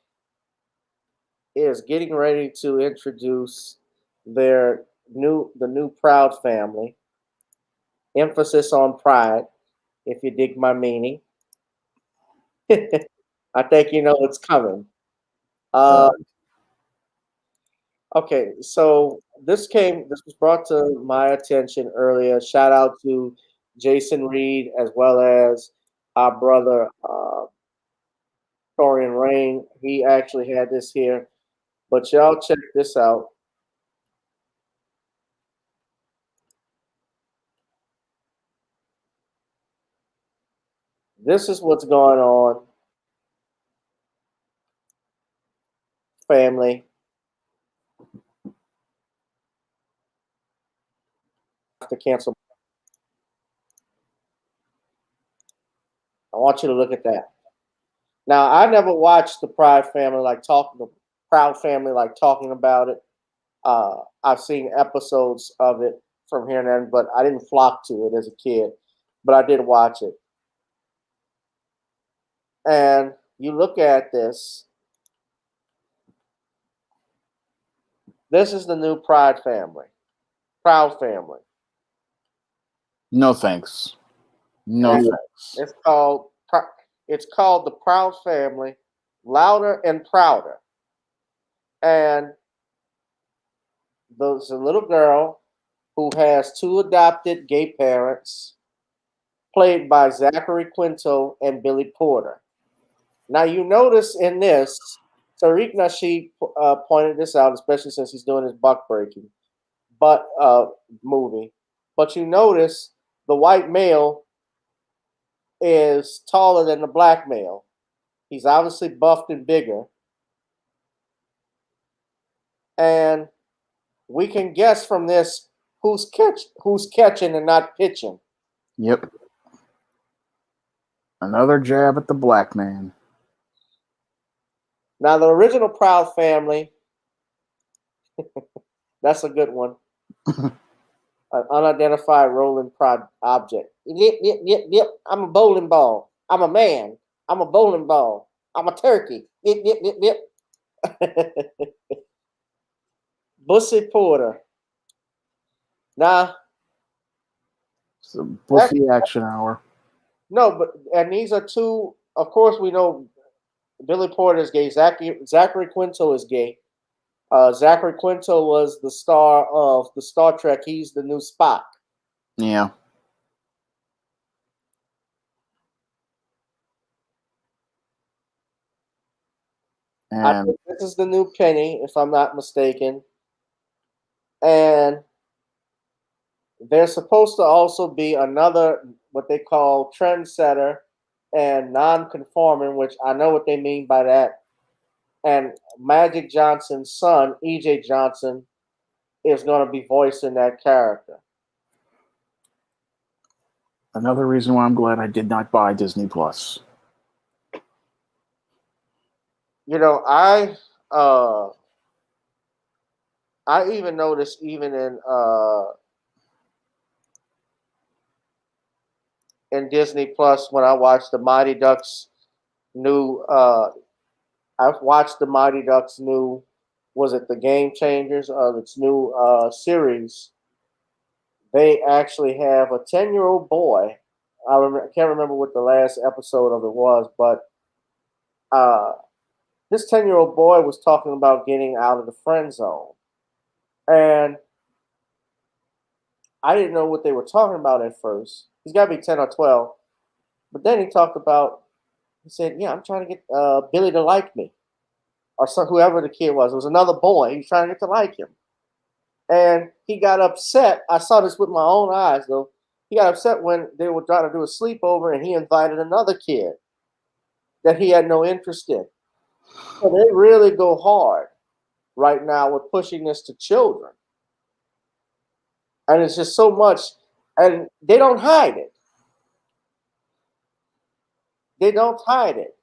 is getting ready to introduce the new Proud family. Emphasis on pride, if you dig my meaning. I think you know what's coming. Okay, so this was brought to my attention earlier. Shout out to Jason Reed as well as our brother Torian Rain. He actually had this here, but y'all check this out. This is what's going on, family. To cancel. I want you to look at that. Now, I never watched the Proud Family like talking about it. I've seen episodes of it from here and then, but I didn't flock to it as a kid. But I did watch it. And you look at this. This is the new Proud Family. Proud Family. No thanks. No And thanks. it's called the Proud Family, Louder and Prouder. And there's a little girl who has two adopted gay parents, played by Zachary Quinto and Billy Porter. Now you notice in this, Tariq Nasheed pointed this out, especially since he's doing his buck breaking movie. But you notice the white male is taller than the black male. He's obviously buffed and bigger. And we can guess from this who's catching and not pitching. Yep. Another jab at the black man. Now the original Proud Family, that's a good one. An unidentified rolling prod object. Yep, yep, yep, yep. I'm a bowling ball. I'm a man. I'm a bowling ball. I'm a turkey. Yep, yep, yep, yep. Bussy Porter. Now, it's a bussy action hour. No, and these are two. Of course, we know Billy Porter is gay. Zachary Quinto is gay. Zachary Quinto was the star of the Star Trek. He's the new Spock. Yeah. I think this is the new Penny, if I'm not mistaken. And there's supposed to also be another, what they call trendsetter and non-conforming, which I know what they mean by that. And Magic Johnson's son, E.J. Johnson, is going to be voicing that character. Another reason why I'm glad I did not buy Disney Plus. You know, I even noticed even in Disney Plus when I watched the Mighty Ducks new I've watched the Mighty Ducks new, was it the Game Changers of its new series? They actually have a 10-year-old boy. I can't remember what the last episode of it was, but this 10-year-old boy was talking about getting out of the friend zone. And I didn't know what they were talking about at first. He's got to be 10 or 12. But then he said, yeah, I'm trying to get Billy to like me. Or whoever the kid was. It was another boy. He was trying to get to like him. And he got upset. I saw this with my own eyes, though. He got upset when they were trying to do a sleepover and he invited another kid that he had no interest in. So they really go hard right now with pushing this to children. And it's just so much. And they don't hide it. They don't hide it.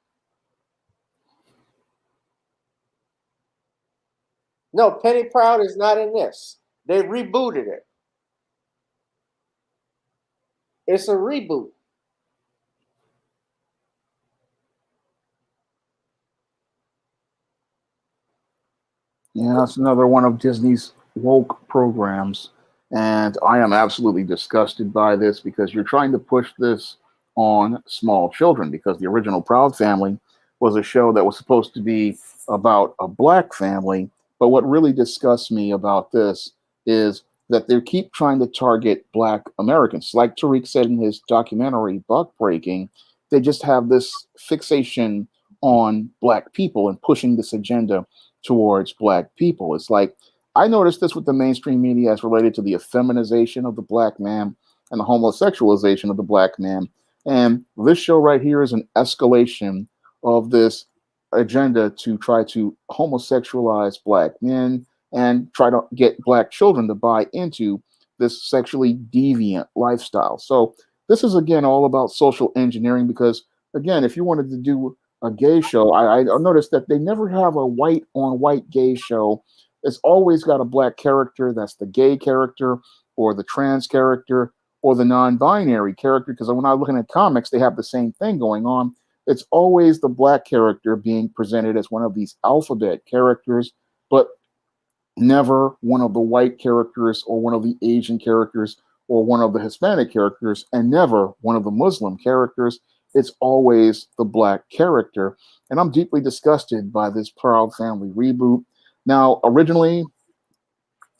No, Penny Proud is not in this. They rebooted it. It's a reboot. Yeah, it's another one of Disney's woke programs. And I am absolutely disgusted by this because you're trying to push this on small children because the original Proud Family was a show that was supposed to be about a black family. But what really disgusts me about this is that they keep trying to target black Americans. Like Tariq said in his documentary, Buck Breaking, they just have this fixation on black people and pushing this agenda towards black people. It's like I noticed this with the mainstream media as related to the effeminization of the black man and the homosexualization of the black man. And this show right here is an escalation of this agenda to try to homosexualize black men and try to get black children to buy into this sexually deviant lifestyle. So this is again all about social engineering because again, if you wanted to do a gay show, I noticed that they never have a white on white gay show. It's always got a black character that's the gay character or the trans character or the non-binary character. Because when I'm looking at comics, they have the same thing going on. It's always the black character being presented as one of these alphabet characters, but never one of the white characters or one of the Asian characters or one of the Hispanic characters, and never one of the Muslim characters. It's always the black character. And I'm deeply disgusted by this Proud Family reboot. Now, originally,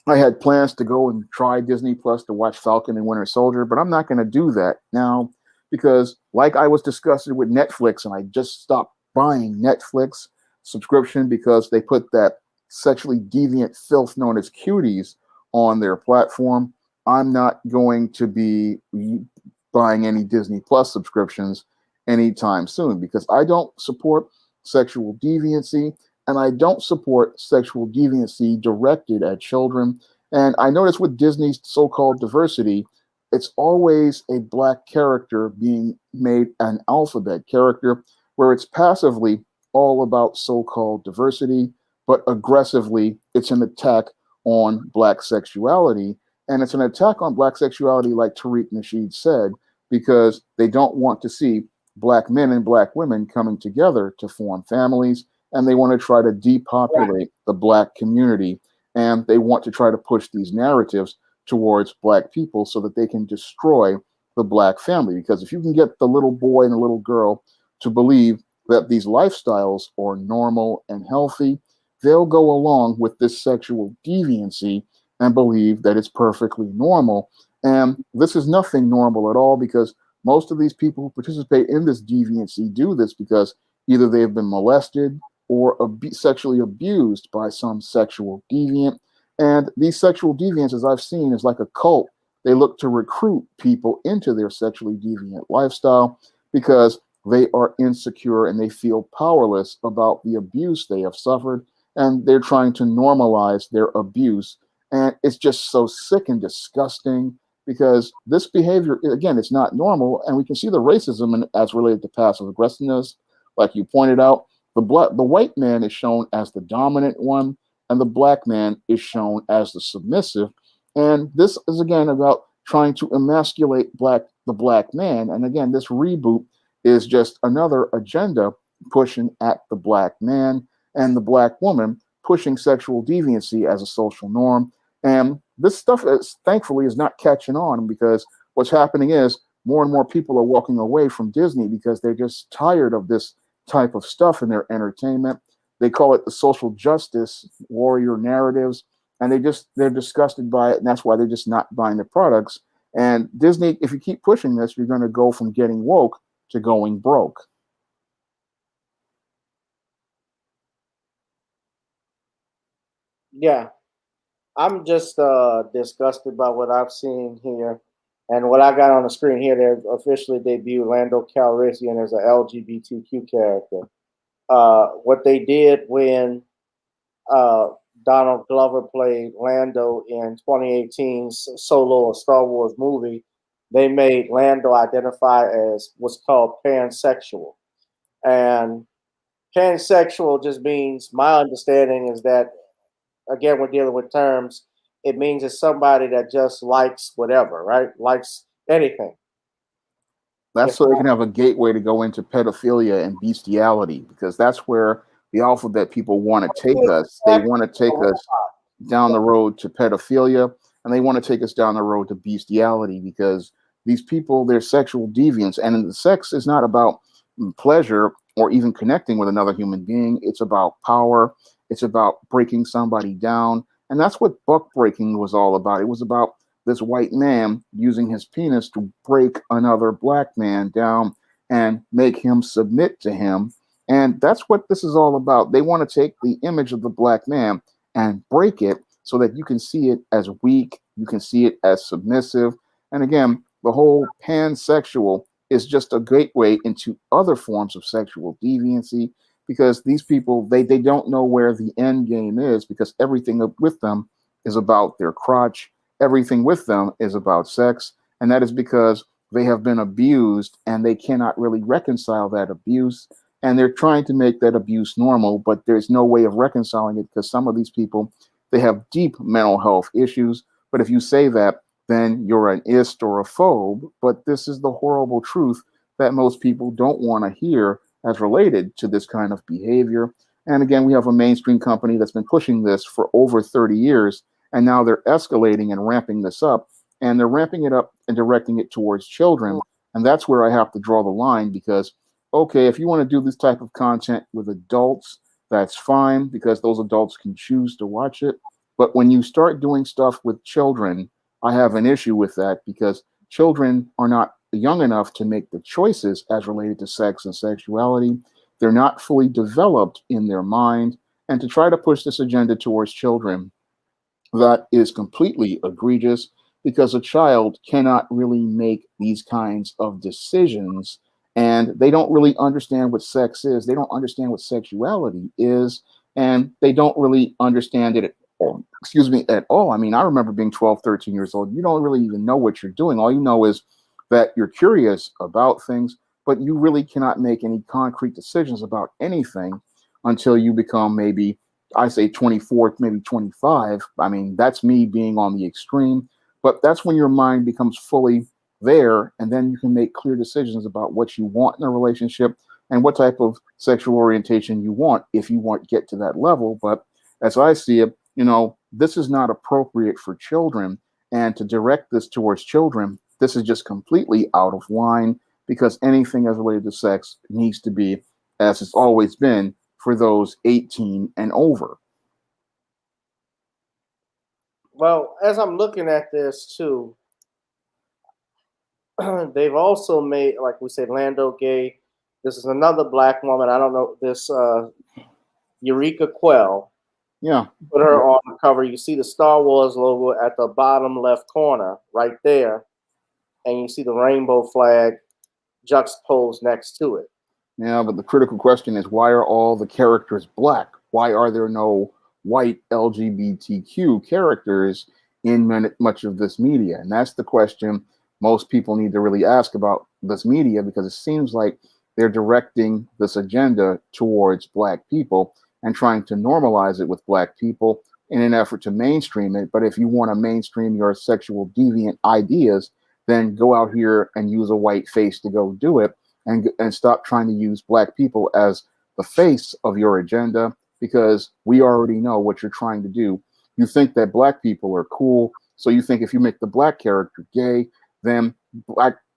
I had plans to go and try Disney Plus to watch Falcon and Winter Soldier, but I'm not going to do that now because, like I was disgusted with Netflix, and I just stopped buying Netflix subscription because they put that sexually deviant filth known as cuties on their platform. I'm not going to be buying any Disney Plus subscriptions anytime soon because I don't support sexual deviancy and I don't support sexual deviancy directed at children. And I notice with Disney's so-called diversity, it's always a black character being made an alphabet character where it's passively all about so-called diversity, but aggressively it's an attack on black sexuality. And it's an attack on black sexuality, like Tariq Nasheed said, because they don't want to see black men and black women coming together to form families. And they want to try to depopulate the black community. And they want to try to push these narratives towards black people so that they can destroy the black family. Because if you can get the little boy and the little girl to believe that these lifestyles are normal and healthy, they'll go along with this sexual deviancy and believe that it's perfectly normal. And this is nothing normal at all because most of these people who participate in this deviancy do this because either they've been molested or sexually abused by some sexual deviant. And these sexual deviants, as I've seen, is like a cult. They look to recruit people into their sexually deviant lifestyle because they are insecure and they feel powerless about the abuse they have suffered. And they're trying to normalize their abuse. And it's just so sick and disgusting because this behavior, again, it's not normal. And we can see the racism as related to passive aggressiveness, like you pointed out. The white man is shown as the dominant one, and the black man is shown as the submissive. And this is again about trying to emasculate the black man. And again, this reboot is just another agenda pushing at the black man and the black woman, pushing sexual deviancy as a social norm. And this stuff, thankfully, is not catching on because what's happening is more and more people are walking away from Disney because they're just tired of this type of stuff in their entertainment. They call it the social justice warrior narratives, and they're disgusted by it, and that's why they're just not buying the products. And Disney, if you keep pushing this, you're going to go from getting woke to going broke. Yeah, I'm just disgusted by what I've seen here. And what I got on the screen here, they officially debuted Lando Calrissian as an LGBTQ character. What they did when Donald Glover played Lando in 2018's Solo, a Star Wars movie, they made Lando identify as what's called pansexual. And pansexual just means, my understanding is that, again, we're dealing with terms. It means it's somebody that just likes whatever, right? Likes anything. That's so they can have a gateway to go into pedophilia and bestiality, because that's where the alphabet people want to take us. They want to take us down the road to pedophilia, and they want to take us down the road to bestiality, because these people, they're sexual deviants, and the sex is not about pleasure or even connecting with another human being. It's about power. It's about breaking somebody down, and that's what buck breaking was all about. It was about this white man using his penis to break another black man down and make him submit to him. And that's what this is all about. They want to take the image of the black man and break it so that you can see it as weak, you can see it as submissive. And again, the whole pansexual is just a gateway into other forms of sexual deviancy, because these people, they don't know where the end game is, because everything with them is about their crotch. Everything with them is about sex. And that is because they have been abused and they cannot really reconcile that abuse. And they're trying to make that abuse normal, but there's no way of reconciling it, because some of these people, they have deep mental health issues. But if you say that, then you're an ist or a phobe. But this is the horrible truth that most people don't want to hear as related to this kind of behavior. And again, we have a mainstream company that's been pushing this for over 30 years, and now they're escalating and ramping this up, and they're ramping it up and directing it towards children. And that's where I have to draw the line, because okay, if you want to do this type of content with adults, that's fine, because those adults can choose to watch it. But when you start doing stuff with children, I have an issue with that, because children are not young enough to make the choices as related to sex and sexuality. They're not fully developed in their mind. And to try to push this agenda towards children, that is completely egregious, because a child cannot really make these kinds of decisions, and they don't really understand what sex is. They don't understand what sexuality is, and they don't really understand it at all. Excuse me, at all. I mean, I remember being 12, 13 years old. You don't really even know what you're doing. All you know is that you're curious about things, but you really cannot make any concrete decisions about anything until you become maybe, I say 24, maybe 25. I mean, that's me being on the extreme, but that's when your mind becomes fully there, and then you can make clear decisions about what you want in a relationship and what type of sexual orientation you want, if you want to get to that level. But as I see it, this is not appropriate for children, and to direct this towards children, this is just completely out of line, because anything as related to sex needs to be, as it's always been, for those 18 and over. Well, as I'm looking at this too, they've also made, like we said, Lando gay. This is another black woman. I don't know this Eureka Quell. Yeah. Put her on the cover. You see the Star Wars logo at the bottom left corner, right there, and you see the rainbow flag juxtaposed next to it. Yeah, but the critical question is, why are all the characters black? Why are there no white LGBTQ characters in much of this media? And that's the question most people need to really ask about this media, because it seems like they're directing this agenda towards black people and trying to normalize it with black people in an effort to mainstream it. But if you want to mainstream your sexual deviant ideas, then go out here and use a white face to go do it, and stop trying to use black people as the face of your agenda, because we already know what you're trying to do. You think that black people are cool, so you think if you make the black character gay, then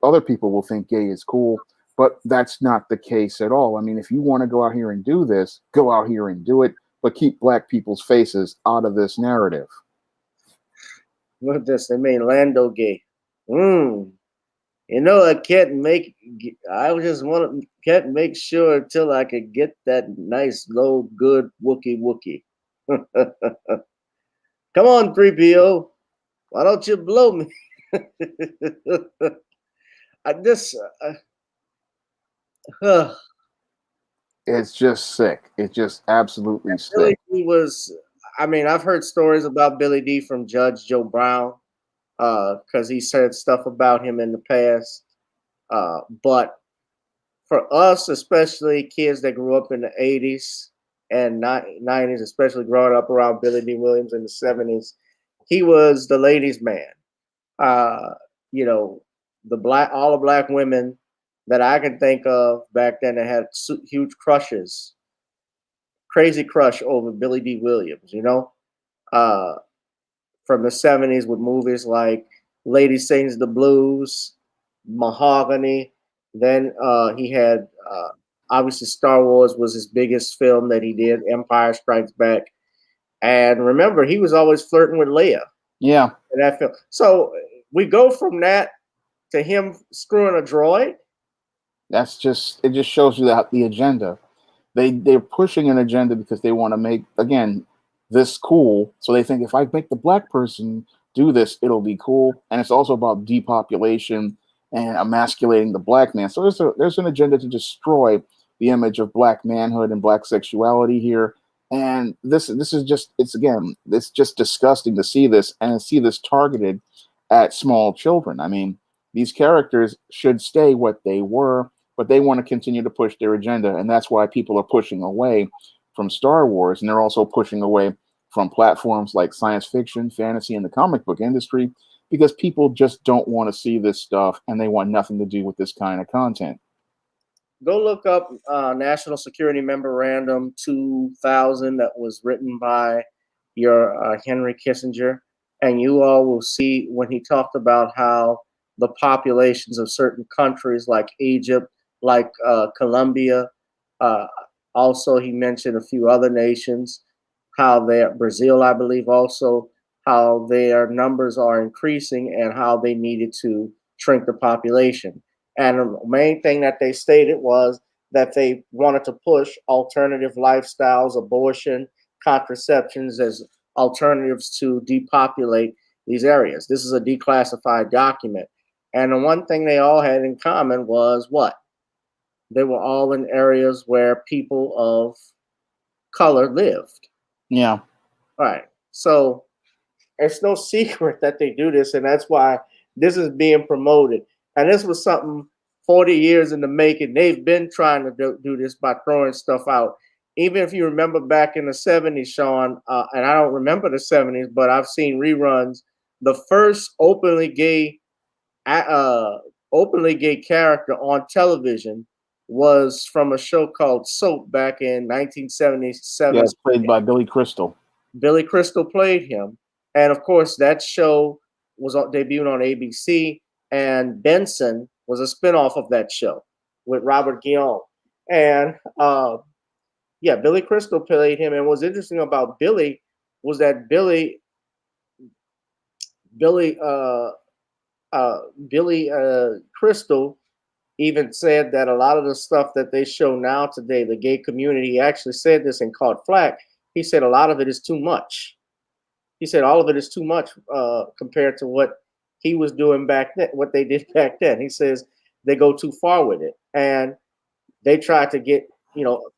other people will think gay is cool. But that's not the case at all. I mean, if you want to go out here and do this, go out here and do it, but keep black people's faces out of this narrative. Look at this. They made Lando gay. I can't make sure until I could get that nice, low, good Wookie. Come on, 3PO. Why don't you blow me? It's just sick. It's just absolutely sick. I've heard stories about Billy D from Judge Joe Brown, because he said stuff about him in the past. But for us, especially kids that grew up in the 80s and 90s, especially growing up around Billy D. Williams in the 70s, he was the ladies' man. All the black women that I can think of back then that had huge crushes, crazy crush over Billy D. Williams, uh, from the 70s with movies like Lady Sings the Blues, Mahogany. Then he had, obviously, Star Wars was his biggest film that he did, Empire Strikes Back. And remember, he was always flirting with Leia Yeah, in that film. So we go from that to him screwing a droid. it just shows you that the agenda. They're pushing an agenda because they want to make, again, this cool. So they think if I make the black person do this, it'll be cool. And it's also about depopulation and emasculating the black man. So there's an agenda to destroy the image of black manhood and black sexuality here. And this is just, it's just disgusting to see this and see this targeted at small children. I mean, these characters should stay what they were, but they want to continue to push their agenda, and that's why people are pushing away from Star Wars, and they're also pushing away from platforms like science fiction, fantasy, and the comic book industry, because people just don't want to see this stuff, and they want nothing to do with this kind of content. Go look up National Security Memorandum 2000 that was written by your Henry Kissinger, and you all will see when he talked about how the populations of certain countries like Egypt, like Colombia, uh, also he mentioned a few other nations, how Brazil, I believe, also how their numbers are increasing and how they needed to shrink the population. And the main thing that they stated was that they wanted to push alternative lifestyles, abortion, contraceptions as alternatives to depopulate these areas. This is a declassified document. And the one thing they all had in common was what? They were all in areas where people of color lived. Yeah. All right. So it's no secret that they do this, and that's why this is being promoted. And this was something 40 years in the making. They've been trying to do this by throwing stuff out. Even if you remember back in the 70s, Shawn, and I don't remember the 70s, but I've seen reruns. The first openly gay character on television was from a show called Soap back in 1977. Yeah, it's played by Billy Crystal. Billy Crystal played him. And of course, that show was debuted on ABC, and Benson was a spinoff of that show with Robert Guillaume. And yeah, Billy Crystal played him. And what's interesting about Billy was that Billy Crystal even said that a lot of the stuff that they show now today, the gay community, he actually said this and caught flack. He said a lot of it is too much. He said all of it is too much compared to what he was doing back then, what they did back then. He says they go too far with it. And they tried to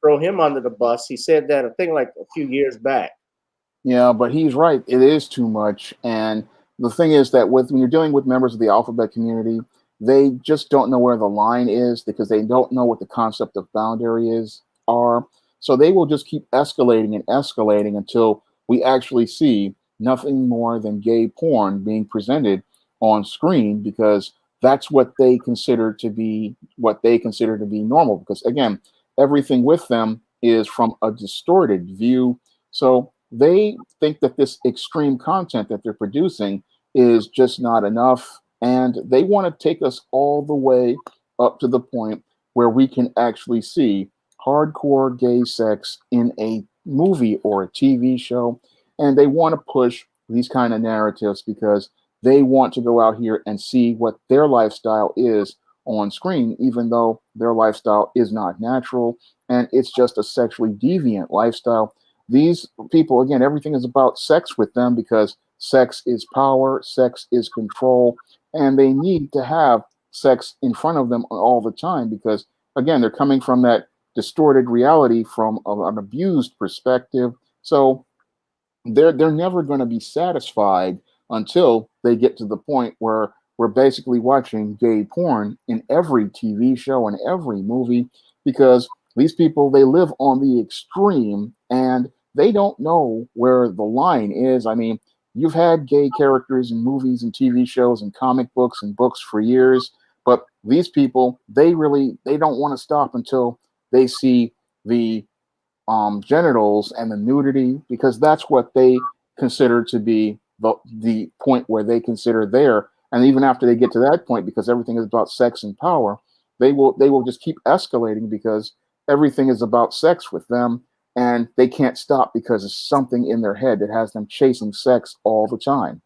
throw him under the bus. He said that, I think, like a few years back. Yeah, but he's right. It is too much. And the thing is that when you're dealing with members of the alphabet community, they just don't know where the line is because they don't know what the concept of boundary are. So they will just keep escalating and escalating until we actually see nothing more than gay porn being presented on screen, because that's what they consider to be normal. Because again, everything with them is from a distorted view. So they think that this extreme content that they're producing is just not enough. And they want to take us all the way up to the point where we can actually see hardcore gay sex in a movie or a TV show. And they want to push these kind of narratives because they want to go out here and see what their lifestyle is on screen, even though their lifestyle is not natural and it's just a sexually deviant lifestyle. These people, again, everything is about sex with them because sex is power, sex is control, and they need to have sex in front of them all the time because, again, they're coming from that distorted reality from an abused perspective. So they're never going to be satisfied until they get to the point where we're basically watching gay porn in every TV show and every movie, because these people, they live on the extreme and they don't know where the line is. I mean, you've had gay characters in movies and TV shows and comic books and books for years, But these people, they don't want to stop until they see the genitals and the nudity, because that's what they consider to be the point where they consider there. And even after they get to that point, because everything is about sex and power, they will just keep escalating because everything is about sex with them, and they can't stop because it's something in their head that has them chasing sex all the time.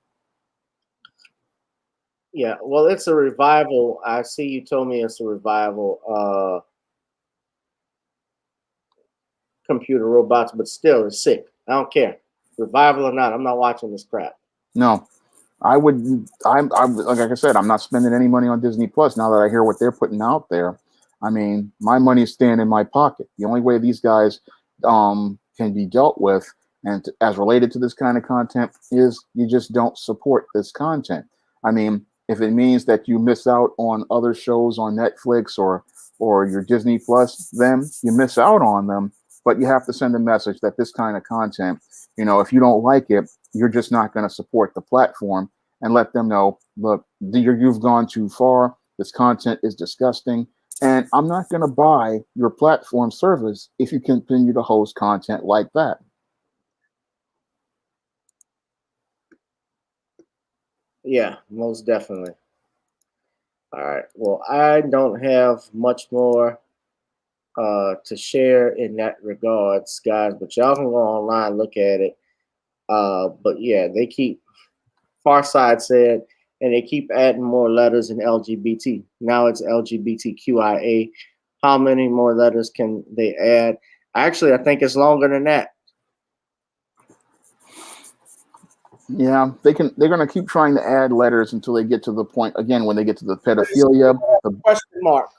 Yeah, well, it's a revival. I see you told me it's a revival. Computer robots, but still, it's sick. I don't care, revival or not. I'm not watching this crap. No, I'm like I said, I'm not spending any money on Disney Plus now that I hear what they're putting out there. I mean, my money's staying in my pocket. The only way these guys can be dealt with, and as related to this kind of content, is you just don't support this content. I mean, if it means that you miss out on other shows on Netflix or your Disney Plus, then you miss out on them. But you have to send a message that this kind of content, if you don't like it, you're just not going to support the platform, and let them know, look, you've gone too far. This content is disgusting, and I'm not going to buy your platform service if you continue to host content like that. Yeah, most definitely. All right. Well, I don't have much more to share in that regards, guys. But y'all can go online, look at it. But yeah, they keep Farside said, and they keep adding more letters in LGBT. Now it's LGBTQIA. How many more letters can they add? Actually, I think it's longer than that. Yeah, they're going to keep trying to add letters until they get to the point again when they get to the pedophilia, the question mark.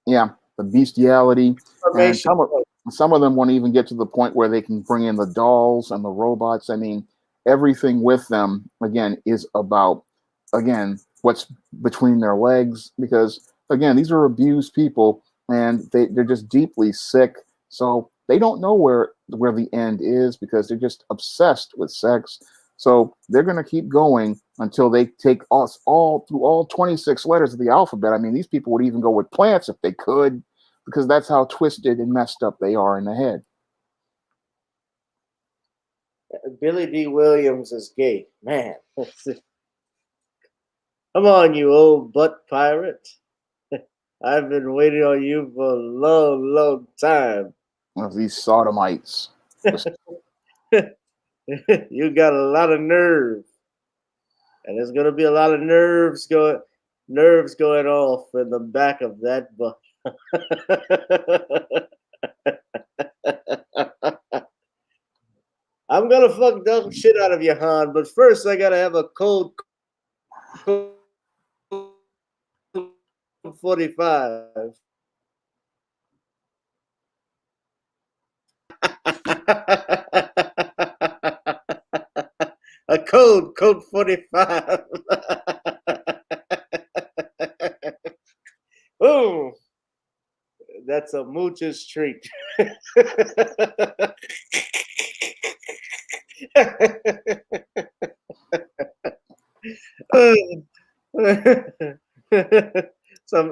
Yeah, the bestiality, and some of them won't even get to the point where they can bring in the dolls and the robots. I mean, everything with them again is about what's between their legs, because again these are abused people, and they're just deeply sick, so they don't know where the end is because they're just obsessed with sex. So they're going to keep going until they take us all through all 26 letters of the alphabet. I mean, these people would even go with plants if they could, because that's how twisted and messed up they are in the head. Billy D. Williams is gay. Man. Come on, you old butt pirate. I've been waiting on you for a long, long time. Of these sodomites. You got a lot of nerve. And there's gonna be a lot of nerves going off in the back of that butt. I'm gonna fuck the shit out of you, Han, but first I gotta have a code 45. A code 45. Boom. That's a mooch's treat.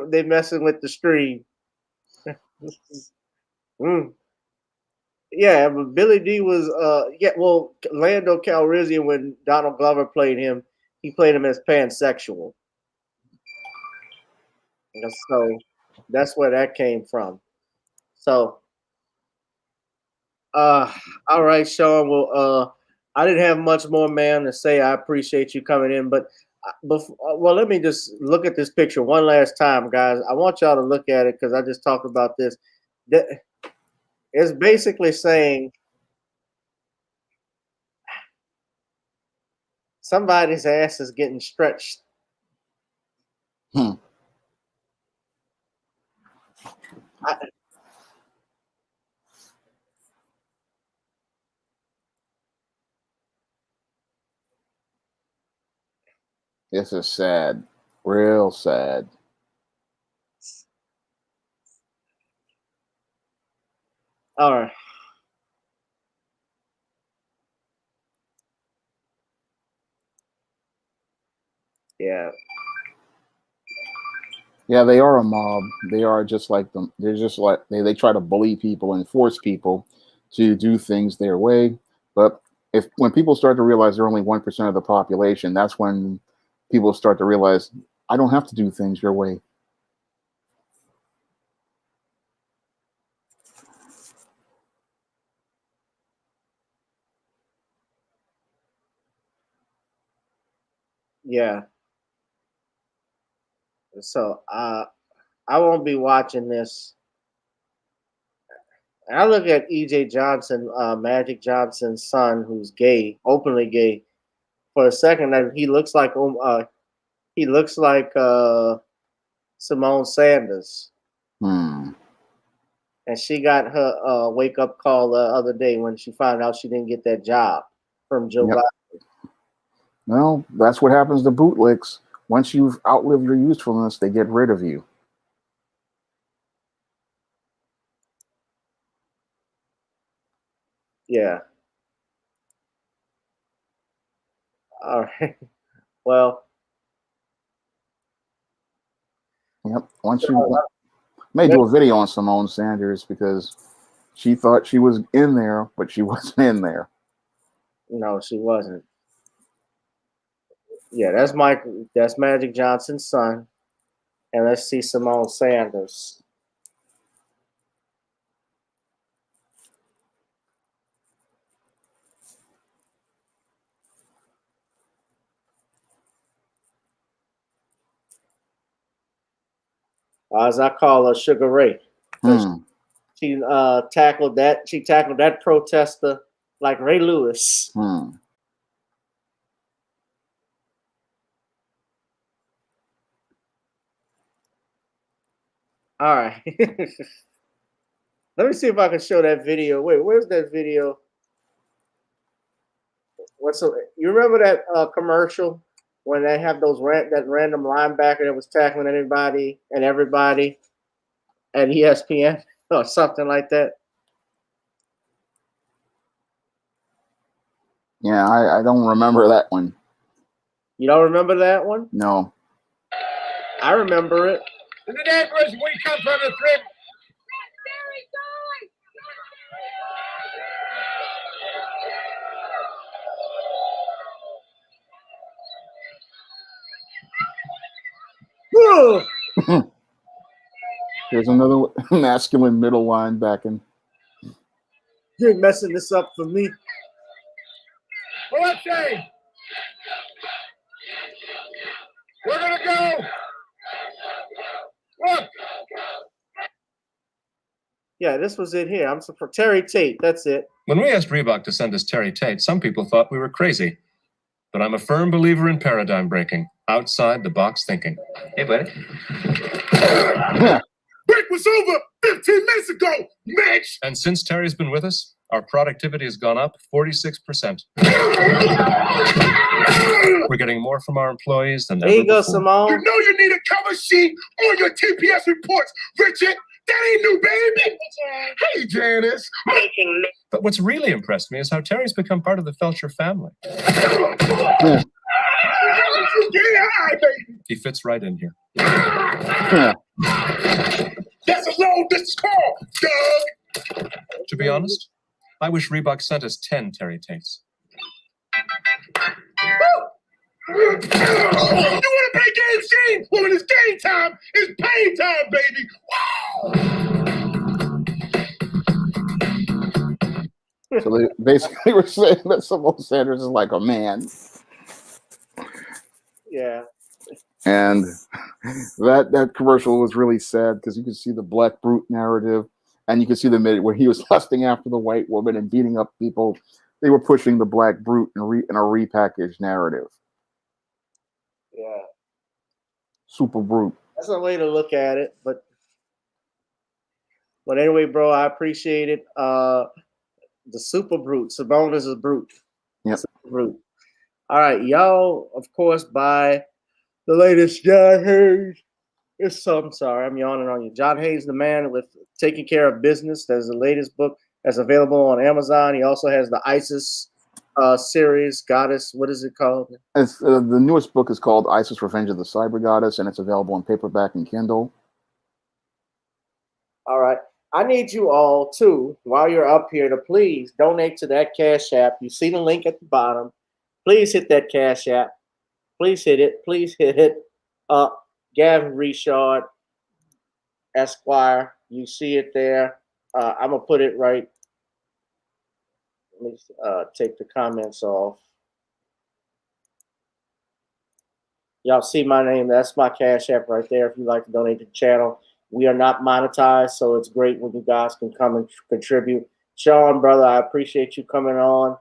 They messing with the stream. Yeah, but Billy D was Lando Calrissian, when Donald Glover played him, he played him as pansexual. And so that's where that came from. So all right, Shawn. Well, I didn't have much more, man, to say. I appreciate you coming in, but let me just look at this picture one last time, guys. I want y'all to look at it because I just talked about this. It's basically saying somebody's ass is getting stretched. This is sad, real sad. All right. Yeah. Yeah, they are a mob. They are just like them. They're just like they try to bully people and force people to do things their way. But if when people start to realize they're only 1% of the population, that's when people start to realize I don't have to do things your way. Yeah. So I won't be watching this. I look at EJ Johnson, Magic Johnson's son, who's gay, openly gay. For a second, that he looks like Simone Sanders, Hmm. and she got her wake up call the other day when she found out she didn't get that job from Joe Yep. Biden. Well, that's what happens to bootlicks. Once you've outlived your usefulness, they get rid of you. Yeah. All right. Well. Yep. Once you may do a video on Simone Sanders because she thought she was in there, but she wasn't in there. No, she wasn't. Yeah, that's Magic Johnson's son. And let's see Simone Sanders. As I call her, Sugar Ray. She tackled that protester like Ray Lewis. Hmm. All right. Let me see if I can show that video. Wait, where's that video? You remember that commercial when they have that random linebacker that was tackling anybody and everybody at ESPN or something like that? Yeah, I don't remember that one. You don't remember that one? No. I remember it. In the name of we come from the three. Here's another masculine middle linebacking. You're messing this up for me. Well, let's say we're gonna go. Look. Yeah, this was it here. I'm for Terry Tate. That's it. When we asked Reebok to send us Terry Tate, some people thought we were crazy. But I'm a firm believer in paradigm breaking, outside the box thinking. Hey, buddy. Break was over 15 minutes ago, Mitch. And since Terry's been with us, our productivity has gone up 46%. We're getting more from our employees than ever There you go, before. Simone. You know you need a cover sheet on your TPS reports, Richard. That ain't new, baby. Hey, Janice. But what's really impressed me is how Terry's become part of the Felcher family. He fits right in here. That's a long distance call, Doug. To be honest, I wish Reebok sent us 10 Terry Tates. You want to play games? Well, when it's game time, it's pain time, baby. So they basically were saying that Simone Sanders is like a man. Yeah. And that commercial was really sad because you could see the black brute narrative, and you could see the minute where he was lusting after the white woman and beating up people. They were pushing the black brute in a repackaged narrative. Yeah. Super brute. That's a way to look at it, but anyway, bro, I appreciate it. The super brute. Simone is a brute. Yep. Super brute. All right, y'all, of course, buy the latest John Hayes. I'm sorry, I'm yawning on you. John Hayes, the man with Taking Care of Business. That's the latest book that's available on Amazon. He also has the ISIS series, Goddess. What is it called? It's the newest book is called Isis: Revenge of the Cyber Goddess, and it's available in paperback and Kindle. All right. I need you all too, while you're up here, to please donate to that Cash App. You see the link at the bottom. Please hit that Cash App. Please hit it. Please hit it. Gavin Richard Esquire. You see it there. I'm gonna put it right. Let me take the comments off. Y'all see my name? That's my Cash App right there. If you'd like to donate to the channel, we are not monetized, so it's great when you guys can come and contribute. Shawn, brother, I appreciate you coming on.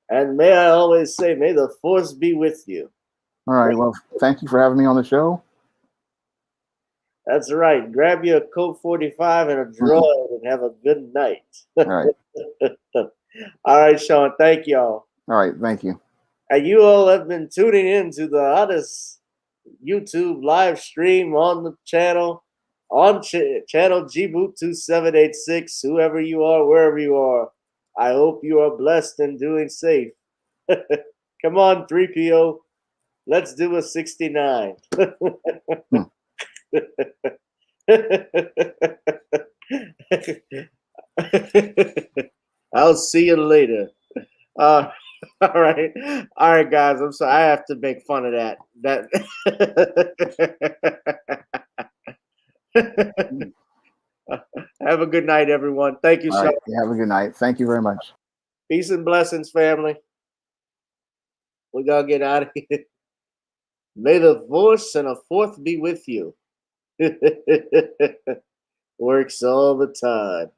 And may I always say, may the force be with you. All right. Well, thank you for having me on the show. That's right. Grab your Coke 45 and a droid and have a good night. All right. All right, Shawn. Thank y'all. All right. Thank you. And you all have been tuning in to the hottest YouTube live stream on the channel, on channel GBoot2786. Whoever you are, wherever you are, I hope you are blessed and doing safe. Come on, 3PO. Let's do a 69. I'll see you later. All right, guys. I'm sorry. I have to make fun of that. Have a good night, everyone. Thank you, All Shawn. right. Have a good night. Thank you very much. Peace and blessings, family. We gotta get out of here. May the force and a fourth be with you. Works all the time.